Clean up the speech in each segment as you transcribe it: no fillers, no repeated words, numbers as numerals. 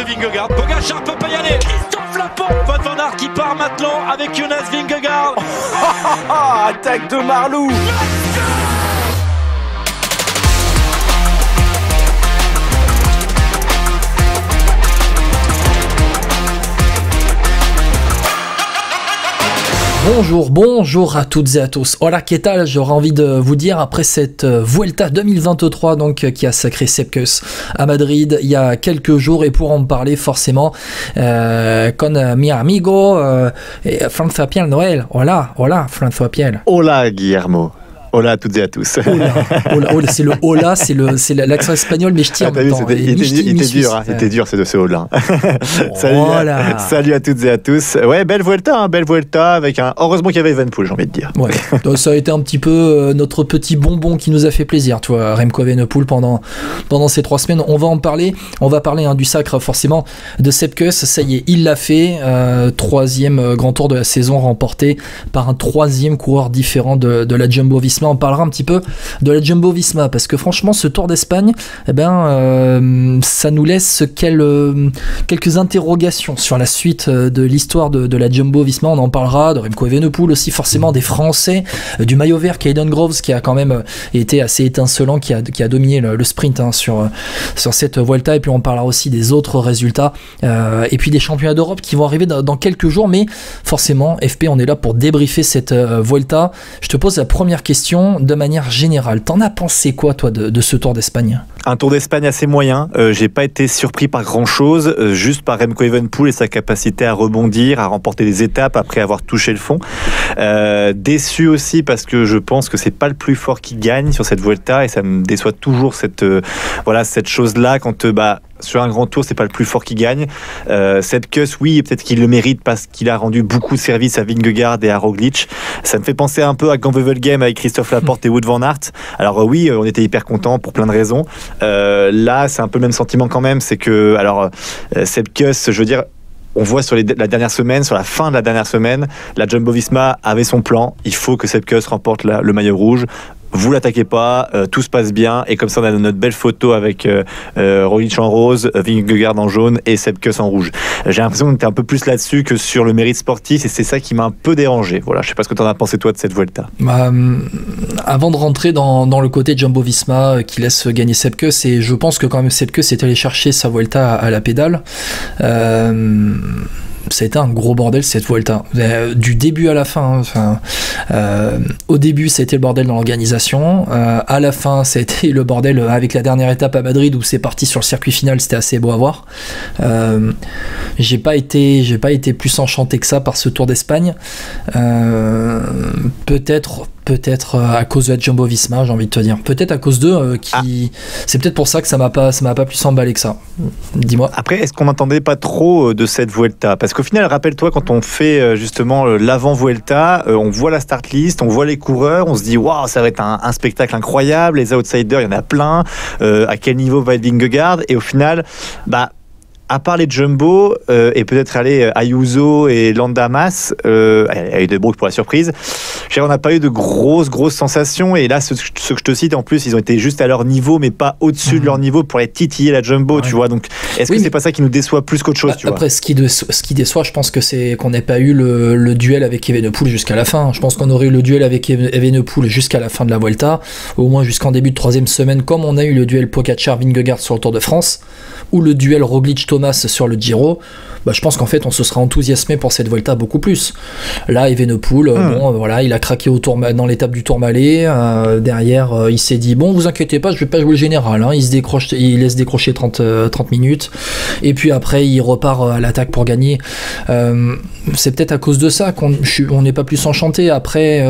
Vingegaard. Pogačar peut pas y aller. Christophe Laporte. Wout van Aert qui part maintenant avec Jonas Vingegaard. Attaque de Marlou. Bonjour à toutes et à tous. Hola, qu'est-ce que j'aurais envie de vous dire après cette Vuelta 2023 donc qui a sacré Sepp Kuss à Madrid il y a quelques jours, et pour en parler forcément con mi amigo François Pierre Noël. Hola François Pierre. Hola Guillermo. Hola à toutes et à tous. Hola, c'est le hola, c'est l'accent espagnol, mais je tire en même temps. Il était dur ce hola. Salut à toutes et à tous. Ouais, belle Vuelta avec heureusement qu'il y avait Evenepoel, j'ai envie de dire. Ouais. Donc, ça a été un petit peu notre petit bonbon qui nous a fait plaisir, tu vois, Remco Evenepoel pendant ces 3 semaines. On va en parler. On va parler du sacre forcément de Sepp Kuss. Ça y est, il l'a fait. 3e grand tour de la saison remporté par un 3e coureur différent de la Jumbo-Visma. On parlera un petit peu de la Jumbo-Visma parce que franchement ce Tour d'Espagne, ça nous laisse quelques interrogations sur la suite de l'histoire de la Jumbo-Visma. On en parlera de Remco Evenepoel aussi, forcément des Français, du maillot vert Caden Groves qui a quand même été assez étincelant, qui a dominé le sprint sur cette Vuelta, et puis on parlera aussi des autres résultats et puis des championnats d'Europe qui vont arriver dans quelques jours. Mais forcément FP, on est là pour débriefer cette Vuelta. Je te pose la première question de manière générale. T'en as pensé quoi, toi, de ce Tour d'Espagne ? Un Tour d'Espagne assez moyen. J'ai pas été surpris par grand-chose, juste par Remco Evenepoel et sa capacité à rebondir, à remporter des étapes après avoir touché le fond. Déçu aussi parce que je pense que c'est pas le plus fort qui gagne sur cette Vuelta, et ça me déçoit toujours cette chose-là quand sur un grand tour, c'est pas le plus fort qui gagne. Sepp Kuss, oui, peut-être qu'il le mérite parce qu'il a rendu beaucoup de services à Vingegaard et à Roglic. Ça me fait penser un peu à Game avec Christophe Laporte et Wout van Aert. Alors oui, on était hyper contents pour plein de raisons. Là, c'est un peu le même sentiment quand même. C'est que, Sepp Kuss, je veux dire, on voit sur la dernière semaine, sur la fin de la dernière semaine, la Jumbo-Visma avait son plan. Il faut que Sepp Kuss remporte le maillot rouge. Vous l'attaquez pas, tout se passe bien, et comme ça on a notre belle photo avec Roglic en rose, Vingegaard en jaune et Sepp Kuss en rouge. J'ai l'impression qu'on était un peu plus là-dessus que sur le mérite sportif, et c'est ça qui m'a un peu dérangé. Voilà, je sais pas ce que tu en as pensé toi de cette Vuelta. Avant de rentrer dans le côté Jumbo-Visma qui laisse gagner Sepp Kuss, et je pense que quand même Sepp Kuss est allé chercher sa Vuelta à la pédale. Ça a été un gros bordel cette Vuelta, du début à la fin. Au début ça a été le bordel dans l'organisation, à la fin ça a été le bordel avec la dernière étape à Madrid où c'est parti sur le circuit final. C'était assez beau à voir. J'ai pas été plus enchanté que ça par ce Tour d'Espagne. Peut-être à cause de la Jumbo-Visma, j'ai envie de te dire. Peut-être à cause d'eux, c'est peut-être pour ça que ça m'a pas plus emballé que ça. Dis-moi. Après, est-ce qu'on n'entendait pas trop de cette Vuelta ? Parce qu'au final, rappelle-toi, quand on fait justement l'avant-Vuelta, on voit la start list, on voit les coureurs, on se dit waouh, ça va être un spectacle incroyable, les outsiders, il y en a plein, à quel niveau va être Vingegaard ? Et au final, à part les Jumbo et peut-être aller Ayuso et Landa Mas, avec De Broek pour la surprise, on n'a pas eu de grosses sensations. Et là, ce que je te cite, en plus, ils ont été juste à leur niveau, mais pas au-dessus de leur niveau pour aller titiller la Jumbo, tu vois. Donc, est-ce que c'est pas ça qui nous déçoit plus qu'autre chose, tu vois ? Après, ce qui déçoit, je pense que c'est qu'on n'ait pas eu le duel avec Evenepoel jusqu'à la fin. Je pense qu'on aurait eu le duel avec Evenepoel jusqu'à la fin de la Vuelta, au moins jusqu'en début de 3e semaine, comme on a eu le duel Pogačar-Vingegaard sur le Tour de France, ou le duel Roglic-Thomas sur le Giro. Je pense qu'en fait on se sera enthousiasmé pour cette Vuelta beaucoup plus. Là Evenepoel, il a craqué dans l'étape du Tourmalet, derrière il s'est dit bon, vous inquiétez pas, je vais pas jouer le général, il laisse décrocher 30 minutes, et puis après il repart à l'attaque pour gagner. C'est peut-être à cause de ça qu'on n'est pas plus enchanté. Après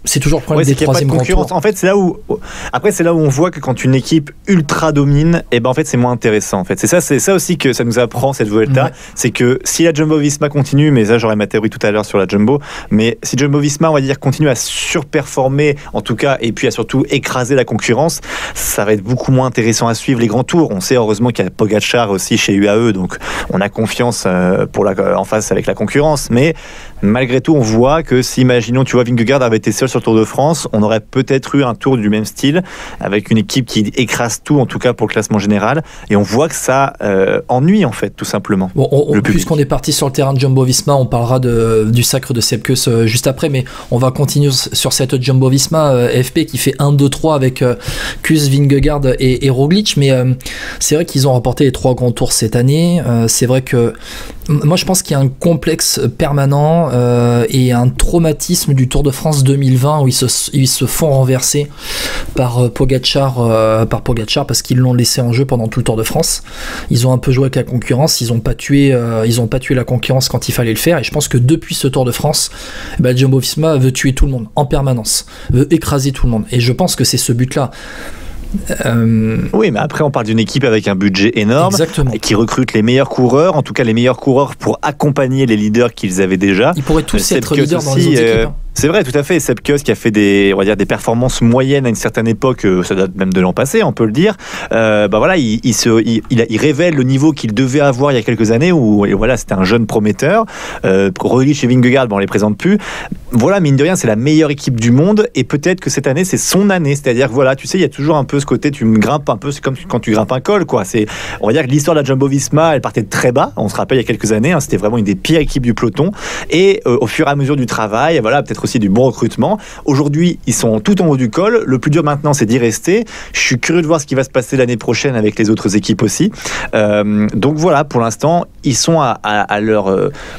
c'est toujours le problème des troisièmes grands tours. En fait, c'est là où on voit que quand une équipe ultra domine, en fait, c'est moins intéressant. En fait, c'est ça aussi que ça nous apprend cette Vuelta, c'est que si la Jumbo-Visma continue, mais ça j'aurai ma théorie tout à l'heure sur la Jumbo, mais si Jumbo-Visma, on va dire, continue à surperformer, en tout cas, et puis à surtout écraser la concurrence, ça va être beaucoup moins intéressant à suivre les grands tours. On sait heureusement qu'il y a Pogačar aussi chez UAE, donc on a confiance en face avec la concurrence, mais malgré tout, on voit que si, imaginons, tu vois, Vingegaard avait été seul sur le Tour de France, on aurait peut-être eu un tour du même style, avec une équipe qui écrase tout, en tout cas pour le classement général, et on voit que ça ennuie, en fait, tout simplement. Bon, puisqu'on est parti sur le terrain de Jumbo-Visma, on parlera du sacre de Sepp Kuss juste après, mais on va continuer sur cette Jumbo-Visma FP qui fait 1-2-3 avec Kuss, Vingegaard et Roglic, mais c'est vrai qu'ils ont remporté les 3 grands tours cette année. C'est vrai que moi je pense qu'il y a un complexe permanent et un traumatisme du Tour de France 2020 où ils se font renverser par Pogacar parce qu'ils l'ont laissé en jeu pendant tout le Tour de France. Ils ont un peu joué avec la concurrence, ils ont pas tué la concurrence quand il fallait le faire, et je pense que depuis ce Tour de France, Jumbo-Visma veut tuer tout le monde en permanence, veut écraser tout le monde, et je pense que c'est ce but-là. Oui, mais après on parle d'une équipe avec un budget énorme. Exactement. Qui recrute les meilleurs coureurs, en tout cas les meilleurs coureurs pour accompagner les leaders qu'ils avaient déjà. Ils pourraient tous être leaders dans les autres équipes. C'est vrai, tout à fait. Sepp Kuss qui a fait des performances moyennes à une certaine époque, ça date même de l'an passé, on peut le dire. Voilà, il révèle le niveau qu'il devait avoir il y a quelques années où voilà, c'était un jeune prometteur. Roglic et Vingegaard, on les présente plus. Voilà, mine de rien, c'est la meilleure équipe du monde, et peut-être que cette année, c'est son année. C'est-à-dire que voilà, tu sais, il y a toujours un peu ce côté, tu me grimpes un peu, c'est comme quand tu grimpes un col, quoi. On va dire que l'histoire de la Jumbo-Visma, elle partait de très bas. On se rappelle il y a quelques années, c'était vraiment une des pires équipes du peloton. Et au fur et à mesure du travail, voilà, peut-être aussi du bon recrutement. Aujourd'hui, ils sont tout en haut du col. Le plus dur maintenant, c'est d'y rester. Je suis curieux de voir ce qui va se passer l'année prochaine avec les autres équipes aussi. Donc voilà, pour l'instant, ils sont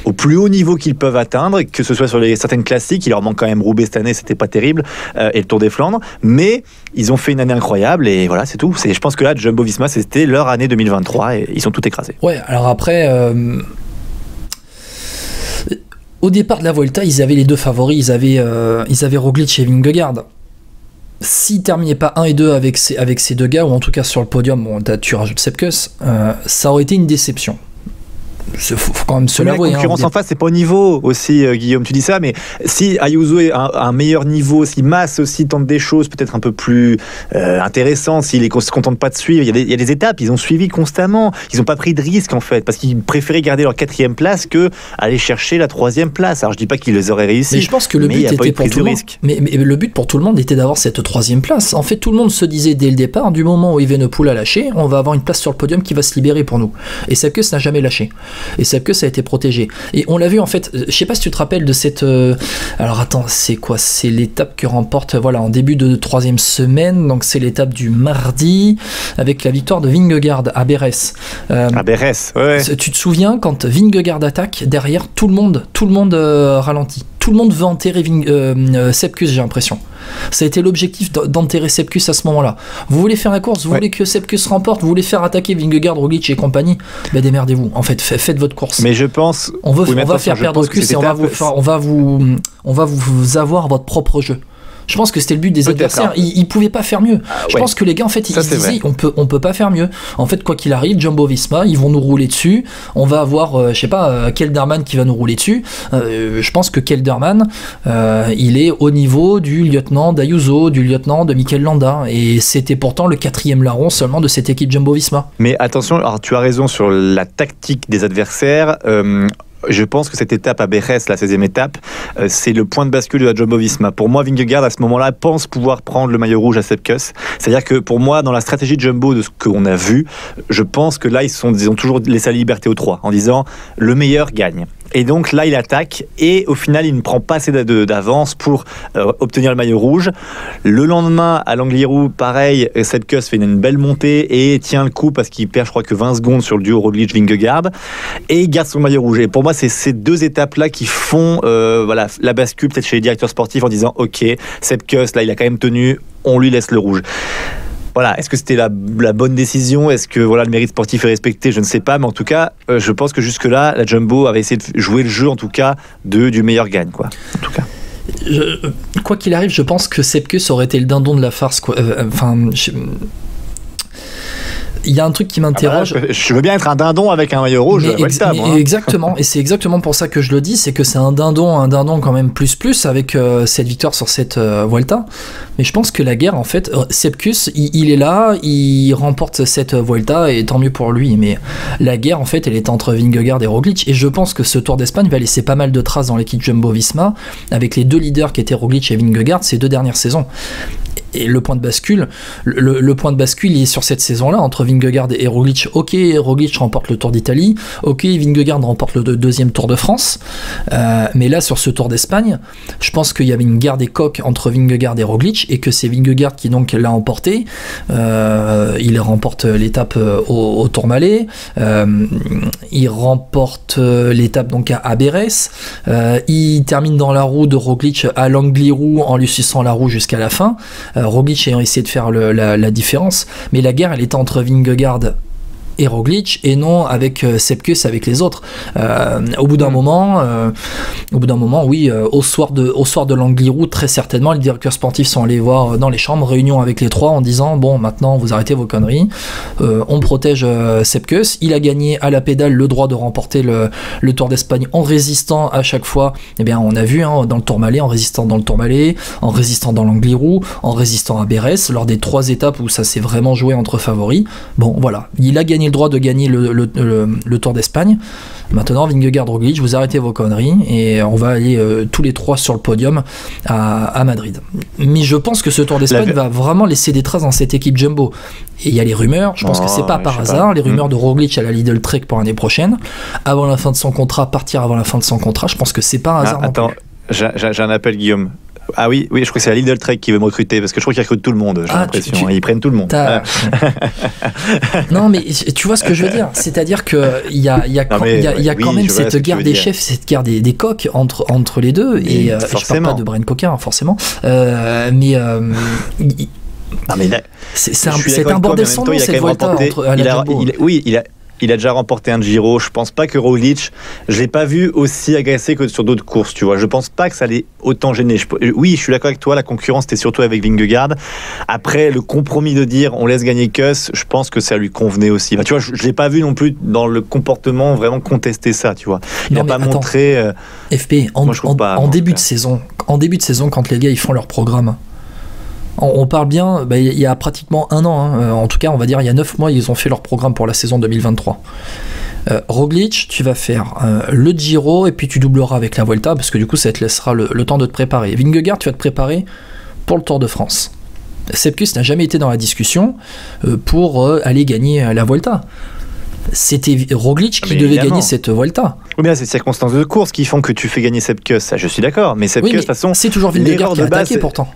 au plus haut niveau qu'ils peuvent atteindre, que ce soit sur certaines classiques. Il leur manque quand même Roubaix cette année, c'était pas terrible, et le Tour des Flandres. Mais ils ont fait une année incroyable, et voilà, c'est tout. Je pense que là, Jumbo-Visma, c'était leur année 2023, et ils sont tout écrasés. Ouais, alors après... Au départ de la Vuelta, ils avaient les deux favoris, ils avaient Roglic et Vingegaard. S'ils terminaient pas 1 et 2 avec ces deux gars, ou en tout cas sur le podium, tu rajoutes Sepp Kuss, ça aurait été une déception. Faut quand même se l'avouer. La concurrence en face, c'est pas au niveau aussi, Guillaume, tu dis ça, mais si Ayuso est à un meilleur niveau, si Mas aussi tente des choses peut-être un peu plus intéressantes, s'il ne se contente pas de suivre, il y a des étapes, ils ont suivi constamment, ils n'ont pas pris de risque en fait, parce qu'ils préféraient garder leur 4e place que aller chercher la 3e place. Alors je dis pas qu'ils les auraient réussi, mais je pense que le but était pour tout le monde. Mais le but pour tout le monde était d'avoir cette 3e place. En fait, tout le monde se disait dès le départ, du moment où Evenepoel a lâché, on va avoir une place sur le podium qui va se libérer pour nous. Et Sepp Kuss n'a jamais lâché. Et Sepp Kuss a été protégé. Et on l'a vu en fait, je sais pas si tu te rappelles de cette... alors attends, c'est quoi? C'est l'étape que remporte, voilà, en début de 3e semaine, donc c'est l'étape du mardi, avec la victoire de Vingegaard à Bérès. À Bérès, ouais. Tu te souviens, quand Vingegaard attaque, derrière, tout le monde ralentit. Tout le monde veut enterrer Sepp Kuss, j'ai l'impression. Ça a été l'objectif d'enterrer Sepp Kuss à ce moment-là. Vous voulez faire la course, vous voulez que Sepp Kuss remporte, vous voulez faire attaquer Vingegaard, Roglic et compagnie, démerdez-vous. En fait, faites votre course. Mais je pense... On va faire perdre Kuss et on va vous avoir votre propre jeu. Je pense que c'était le but des adversaires. Ils pouvaient pas faire mieux. Je pense que les gars, en fait, ils se disaient, on peut pas faire mieux. En fait, quoi qu'il arrive, Jumbo-Visma, ils vont nous rouler dessus. On va avoir, je sais pas, Kelderman qui va nous rouler dessus. Je pense que Kelderman, il est au niveau du lieutenant d'Ayuso, du lieutenant de Mikel Landa. Et c'était pourtant le 4e larron seulement de cette équipe Jumbo-Visma. Mais attention, alors tu as raison sur la tactique des adversaires. Je pense que cette étape à Bérès, la 16e étape, c'est le point de bascule de la Jumbo-Visma. Pour moi, Vingegaard, à ce moment-là, pense pouvoir prendre le maillot rouge à Sepp Kuss. C'est-à-dire que pour moi, dans la stratégie de Jumbo, de ce qu'on a vu, je pense que là, ils ont toujours laissé la liberté aux 3, en disant le meilleur gagne. Et donc là, il attaque et au final, il ne prend pas assez d'avance pour obtenir le maillot rouge. Le lendemain, à l'Angliru, pareil, Sepp Kuss fait une belle montée et tient le coup parce qu'il perd, je crois, que 20 secondes sur le duo Roglic-Vingegaard et il garde son maillot rouge. Et pour moi, c'est ces deux étapes-là qui font la bascule peut-être chez les directeurs sportifs en disant « Ok, Sepp Kuss, là, il a quand même tenu, on lui laisse le rouge ». Voilà, est-ce que c'était la bonne décision? Est-ce que le mérite sportif est respecté? Je ne sais pas, mais en tout cas, je pense que jusque-là, la Jumbo avait essayé de jouer le jeu, en tout cas, du meilleur gagne, quoi. En tout cas. Quoi qu'il arrive, je pense que Sepp Kuss aurait été le dindon de la farce, quoi. il y a un truc qui m'interroge. Je veux bien être un dindon avec un maillot rouge. Exactement, et c'est exactement pour ça que je le dis, c'est que c'est un dindon quand même plus avec cette victoire sur cette Vuelta. Mais je pense que la guerre, en fait, Sepkus, il est là, il remporte cette Vuelta et tant mieux pour lui. Mais la guerre, en fait, elle est entre Vingegaard et Roglic, et je pense que ce Tour d'Espagne va laisser pas mal de traces dans l'équipe Jumbo-Visma avec les deux leaders qui étaient Roglic et Vingegaard ces 2 dernières saisons. Et le point de bascule, le point de bascule, il est sur cette saison-là entre Vingegaard et Roglic. Ok, Roglic remporte le Tour d'Italie. Ok, Vingegaard remporte le 2e Tour de France. Mais là, sur ce Tour d'Espagne, je pense qu'il y avait une guerre des coqs entre Vingegaard et Roglic, et que c'est Vingegaard qui donc l'a emporté. Il remporte l'étape au Tourmalet. Il remporte l'étape donc à Bérès. Il termine dans la roue de Roglic à l'Angliru en lui suçant la roue jusqu'à la fin. Roglic ayant essayé de faire la différence, mais la guerre elle était entre Vingegaard et Roglic et non avec Sepkus, avec les autres. Au bout d'un moment, oui, au soir de l'Angliru, très certainement les directeurs sportifs sont allés voir dans les chambres, réunion avec les 3 en disant bon, maintenant vous arrêtez vos conneries, on protège Sepkus. Il a gagné à la pédale le droit de remporter le Tour d'Espagne en résistant à chaque fois. Eh bien, on a vu dans le Tourmalet, en résistant dans le Tourmalet, en résistant dans l'Angliru, en résistant à Bérès, lors des 3 étapes où ça s'est vraiment joué entre favoris. Bon, voilà, il a gagné le droit de gagner le Tour d'Espagne. Maintenant, Vingegaard, Roglic, vous arrêtez vos conneries et on va aller tous les 3 sur le podium à Madrid. Mais je pense que ce Tour d'Espagne va vraiment laisser des traces dans cette équipe Jumbo. Et il y a les rumeurs, je pense que c'est pas par hasard, les rumeurs de Roglic à la Lidl Trek pour l'année prochaine, avant la fin de son contrat, partir avant la fin de son contrat, je pense que c'est pas un hasard. Attends, j'ai un appel, Guillaume. Ah oui, je crois que c'est la Lidl Trek qui veut me recruter, parce que je crois qu'ils recrutent tout le monde, j'ai l'impression. Ils prennent tout le monde. Non, mais tu vois ce que je veux dire, c'est-à-dire qu'il y a quand même cette guerre des chefs, cette guerre des coqs entre les deux, et je parle pas de Brent Coquin, forcément, mais c'est un bordel sans nom, cette Vuelta à la Jumbo. Il a déjà remporté un Giro. Je pense pas que Roglic, je l'ai pas vu aussi agressé que sur d'autres courses, tu vois. Je pense pas que ça l'ait autant gêné. Oui, je suis d'accord avec toi, la concurrence était surtout avec Vingegaard. Après, le compromis de dire on laisse gagner Kuss, je pense que ça lui convenait aussi. Tu vois, je l'ai pas vu non plus dans le comportement vraiment contester ça, tu vois. Il n'a pas montré... FP, en début de saison, quand les gars ils font leur programme, on parle bien, il y a pratiquement 1 an, en tout cas on va dire il y a 9 mois, ils ont fait leur programme pour la saison 2023. Roglic, tu vas faire le Giro et puis tu doubleras avec la Vuelta, parce que du coup ça te laissera le temps de te préparer. Vingegaard, tu vas te préparer pour le Tour de France. Sepkus n'a jamais été dans la discussion pour aller gagner la Vuelta. C'était Roglic qui devait gagner cette Vuelta. Oui, mais là, c'est les circonstances de course qui font que tu fais gagner Sepkus, ça je suis d'accord, mais Sepkus, de toute façon... C'est toujours Vingegaard qui a attaqué pourtant.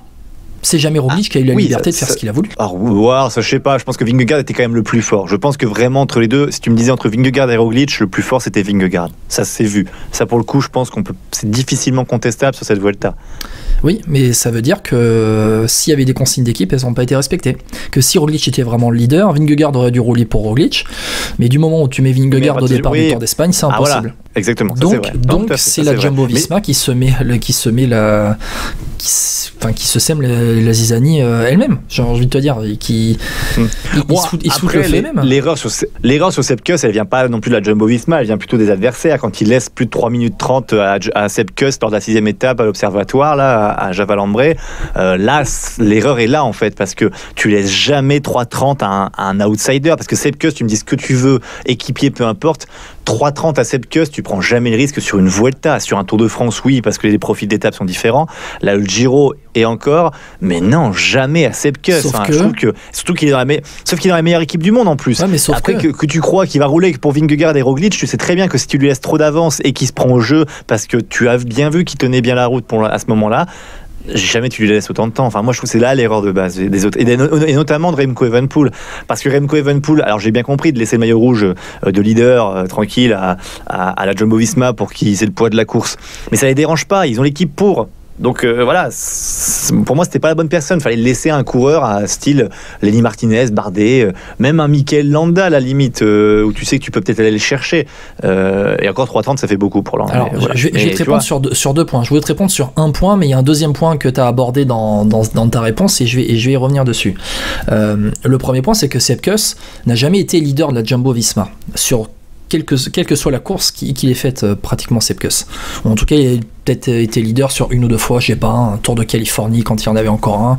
C'est jamais Roglic qui a eu la liberté de faire ce qu'il a voulu. Alors, ça je sais pas, je pense que Vingegaard était quand même le plus fort. Je pense que vraiment entre les deux, si tu me disais entre Vingegaard et Roglic, le plus fort c'était Vingegaard. Ça s'est vu. Ça pour le coup, je pense c'est difficilement contestable sur cette Vuelta. Oui, mais ça veut dire que s'il y avait des consignes d'équipe, elles n'ont pas été respectées. Que si Roglic était vraiment le leader, Vingegaard aurait dû rouler pour Roglic. Mais du moment où tu mets Vingegaard au départ du Tour d'Espagne, c'est impossible. Voilà. Exactement. Donc c'est la Jumbo-Visma qui se sème la zizanie elle-même. J'ai envie de te dire, il se fout le fait même. L'erreur sur Sepkus, elle vient pas non plus de la Jumbo-Visma, elle vient plutôt des adversaires. Quand il laisse plus de 3 minutes 30 à Sepkus lors de la 6e étape à l'Observatoire, là, à Javalambré, là, l'erreur est là en fait, parce que tu laisses jamais 3,30 à un outsider, parce que Sepkus, tu me dis ce que tu veux, équipier, peu importe, 3,30 à Sepkus, tu prends jamais le risque sur une Vuelta. Sur un Tour de France, oui, parce que les profils d'étape sont différents. Là, le Giro et encore, mais non, jamais à Sepkus. Je trouve que, surtout qu'il est dans la meilleure équipe du monde en plus. Ouais, mais après que tu crois qu'il va rouler pour Vingegaard et Roglic, tu sais très bien que si tu lui laisses trop d'avance et qu'il se prend au jeu, parce que tu as bien vu qu'il tenait bien la route à ce moment-là, jamais tu lui laisses autant de temps. Enfin, moi, je trouve que c'est là l'erreur de base des autres, et notamment de Remco Evenepoel, parce que Remco Evenepoel, alors j'ai bien compris de laisser le maillot rouge de leader tranquille à la Jumbo-Visma pour qu'ils aient le poids de la course, mais ça les dérange pas. Ils ont l'équipe pour. Donc voilà, pour moi, c'était pas la bonne personne. Fallait laisser un coureur à style Lenny Martinez, Bardet, même un Mikel Landa à la limite, où tu sais que tu peux peut-être aller le chercher. Et encore 3,30, ça fait beaucoup pour Landa. Alors, je vais te répondre sur 2 points. Je voulais te répondre sur un point, mais il y a un deuxième point que tu as abordé dans ta réponse et je vais y revenir dessus. Le premier point, c'est que Sepp Kuss n'a jamais été leader de la Jumbo-Visma sur quelle que soit la course qu'il ait faite, pratiquement Sepp Kuss. En tout cas, il a peut-être été leader sur une ou deux fois, je sais pas, un Tour de Californie quand il y en avait encore un.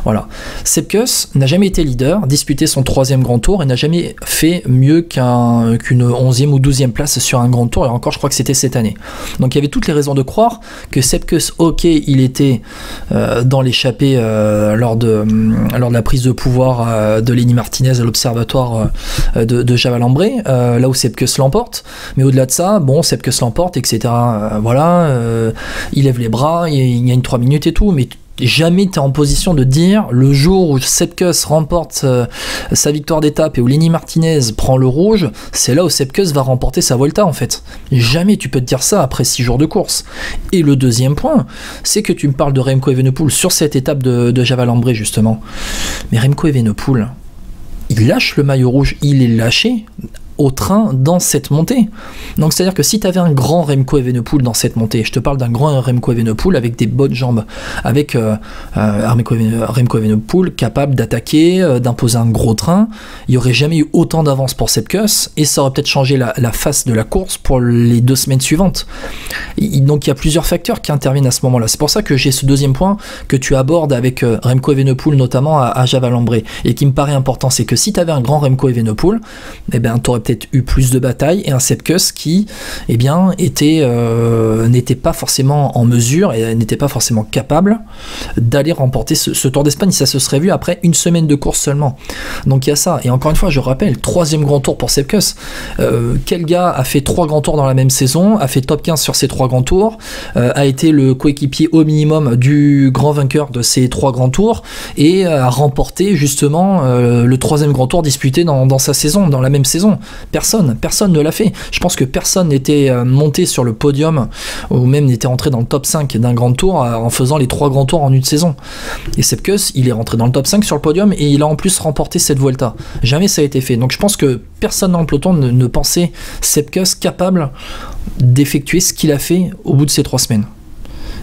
Voilà. Sepp Kuss n'a jamais été leader, disputé son 3e grand tour et n'a jamais fait mieux qu'une 11e ou 12e place sur un grand tour, et encore je crois que c'était cette année. Donc il y avait toutes les raisons de croire que Sepp Kuss, ok, il était dans l'échappée lors de la prise de pouvoir de Lenny Martinez à l'observatoire de Javalambré, là où Sepp Kuss l'emporte, mais au-delà de ça, bon, Sepp Kuss l'emporte, etc. Voilà, il lève les bras, il gagne 3 minutes et tout, mais jamais tu es en position de dire le jour où Sepp Kuss remporte sa victoire d'étape et où Lenny Martinez prend le rouge, c'est là où Sepp Kuss va remporter sa Vuelta en fait. Jamais tu peux te dire ça après 6 jours de course. Et le deuxième point, c'est que tu me parles de Remco Evenepoel sur cette étape de Javalambré justement. Mais Remco Evenepoel, il lâche le maillot rouge, il est lâché au train dans cette montée. Donc c'est à dire que si tu avais un grand Remco Evenepoel dans cette montée, je te parle d'un grand Remco Evenepoel avec des bonnes jambes, avec Remco Evenepoel capable d'attaquer, d'imposer un gros train, il n'y aurait jamais eu autant d'avance pour Sepp Kuss et ça aurait peut-être changé la face de la course pour les 2 semaines suivantes. Donc il y a plusieurs facteurs qui interviennent à ce moment-là. C'est pour ça que j'ai ce deuxième point que tu abordes avec Remco Evenepoel notamment à Javalambré et qui me paraît important, c'est que si tu avais un grand Remco Evenepoel, eh ben tu aurais peut-être eu plus de batailles et un Sepp Kuss qui n'était pas forcément en mesure et n'était pas forcément capable d'aller remporter ce Tour d'Espagne. Ça se serait vu après 1 semaine de course seulement. Donc il y a ça. Et encore une fois, je rappelle, 3e grand tour pour Sepp Kuss. Quel gars a fait 3 grands tours dans la même saison, a fait top 15 sur ces 3 grands tours, a été le coéquipier au minimum du grand vainqueur de ces 3 grands tours et a remporté justement le 3e grand tour disputé dans sa saison, dans la même saison. Personne ne l'a fait. Je pense que personne n'était monté sur le podium ou même n'était rentré dans le top 5 d'un grand tour en faisant les 3 grands tours en une saison. Et Sepp Kuss, il est rentré dans le top 5 sur le podium et il a en plus remporté cette Vuelta. Jamais ça a été fait. Donc je pense que personne dans le peloton ne pensait Sepp Kuss capable d'effectuer ce qu'il a fait au bout de ces 3 semaines.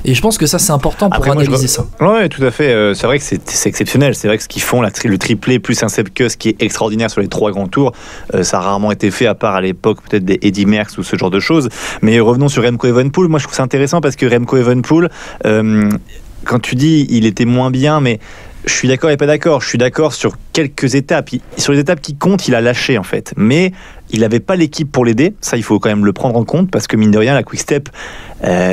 Et je pense que ça c'est important pour analyser ça. Oui, tout à fait. C'est vrai que c'est exceptionnel. C'est vrai que ce qu'ils font, le triplé plus un Sepp Kuss qui est extraordinaire sur les 3 grands tours, ça a rarement été fait à part à l'époque peut-être des Eddy Merckx ou ce genre de choses. Mais revenons sur Remco Evenepoel. Moi je trouve ça intéressant parce que Remco Evenepoel, quand tu dis il était moins bien, mais je suis d'accord et pas d'accord. Je suis d'accord sur quelques étapes. Sur les étapes qui comptent, il a lâché en fait. Mais il n'avait pas l'équipe pour l'aider. Ça, il faut quand même le prendre en compte parce que mine de rien, la Quick Step,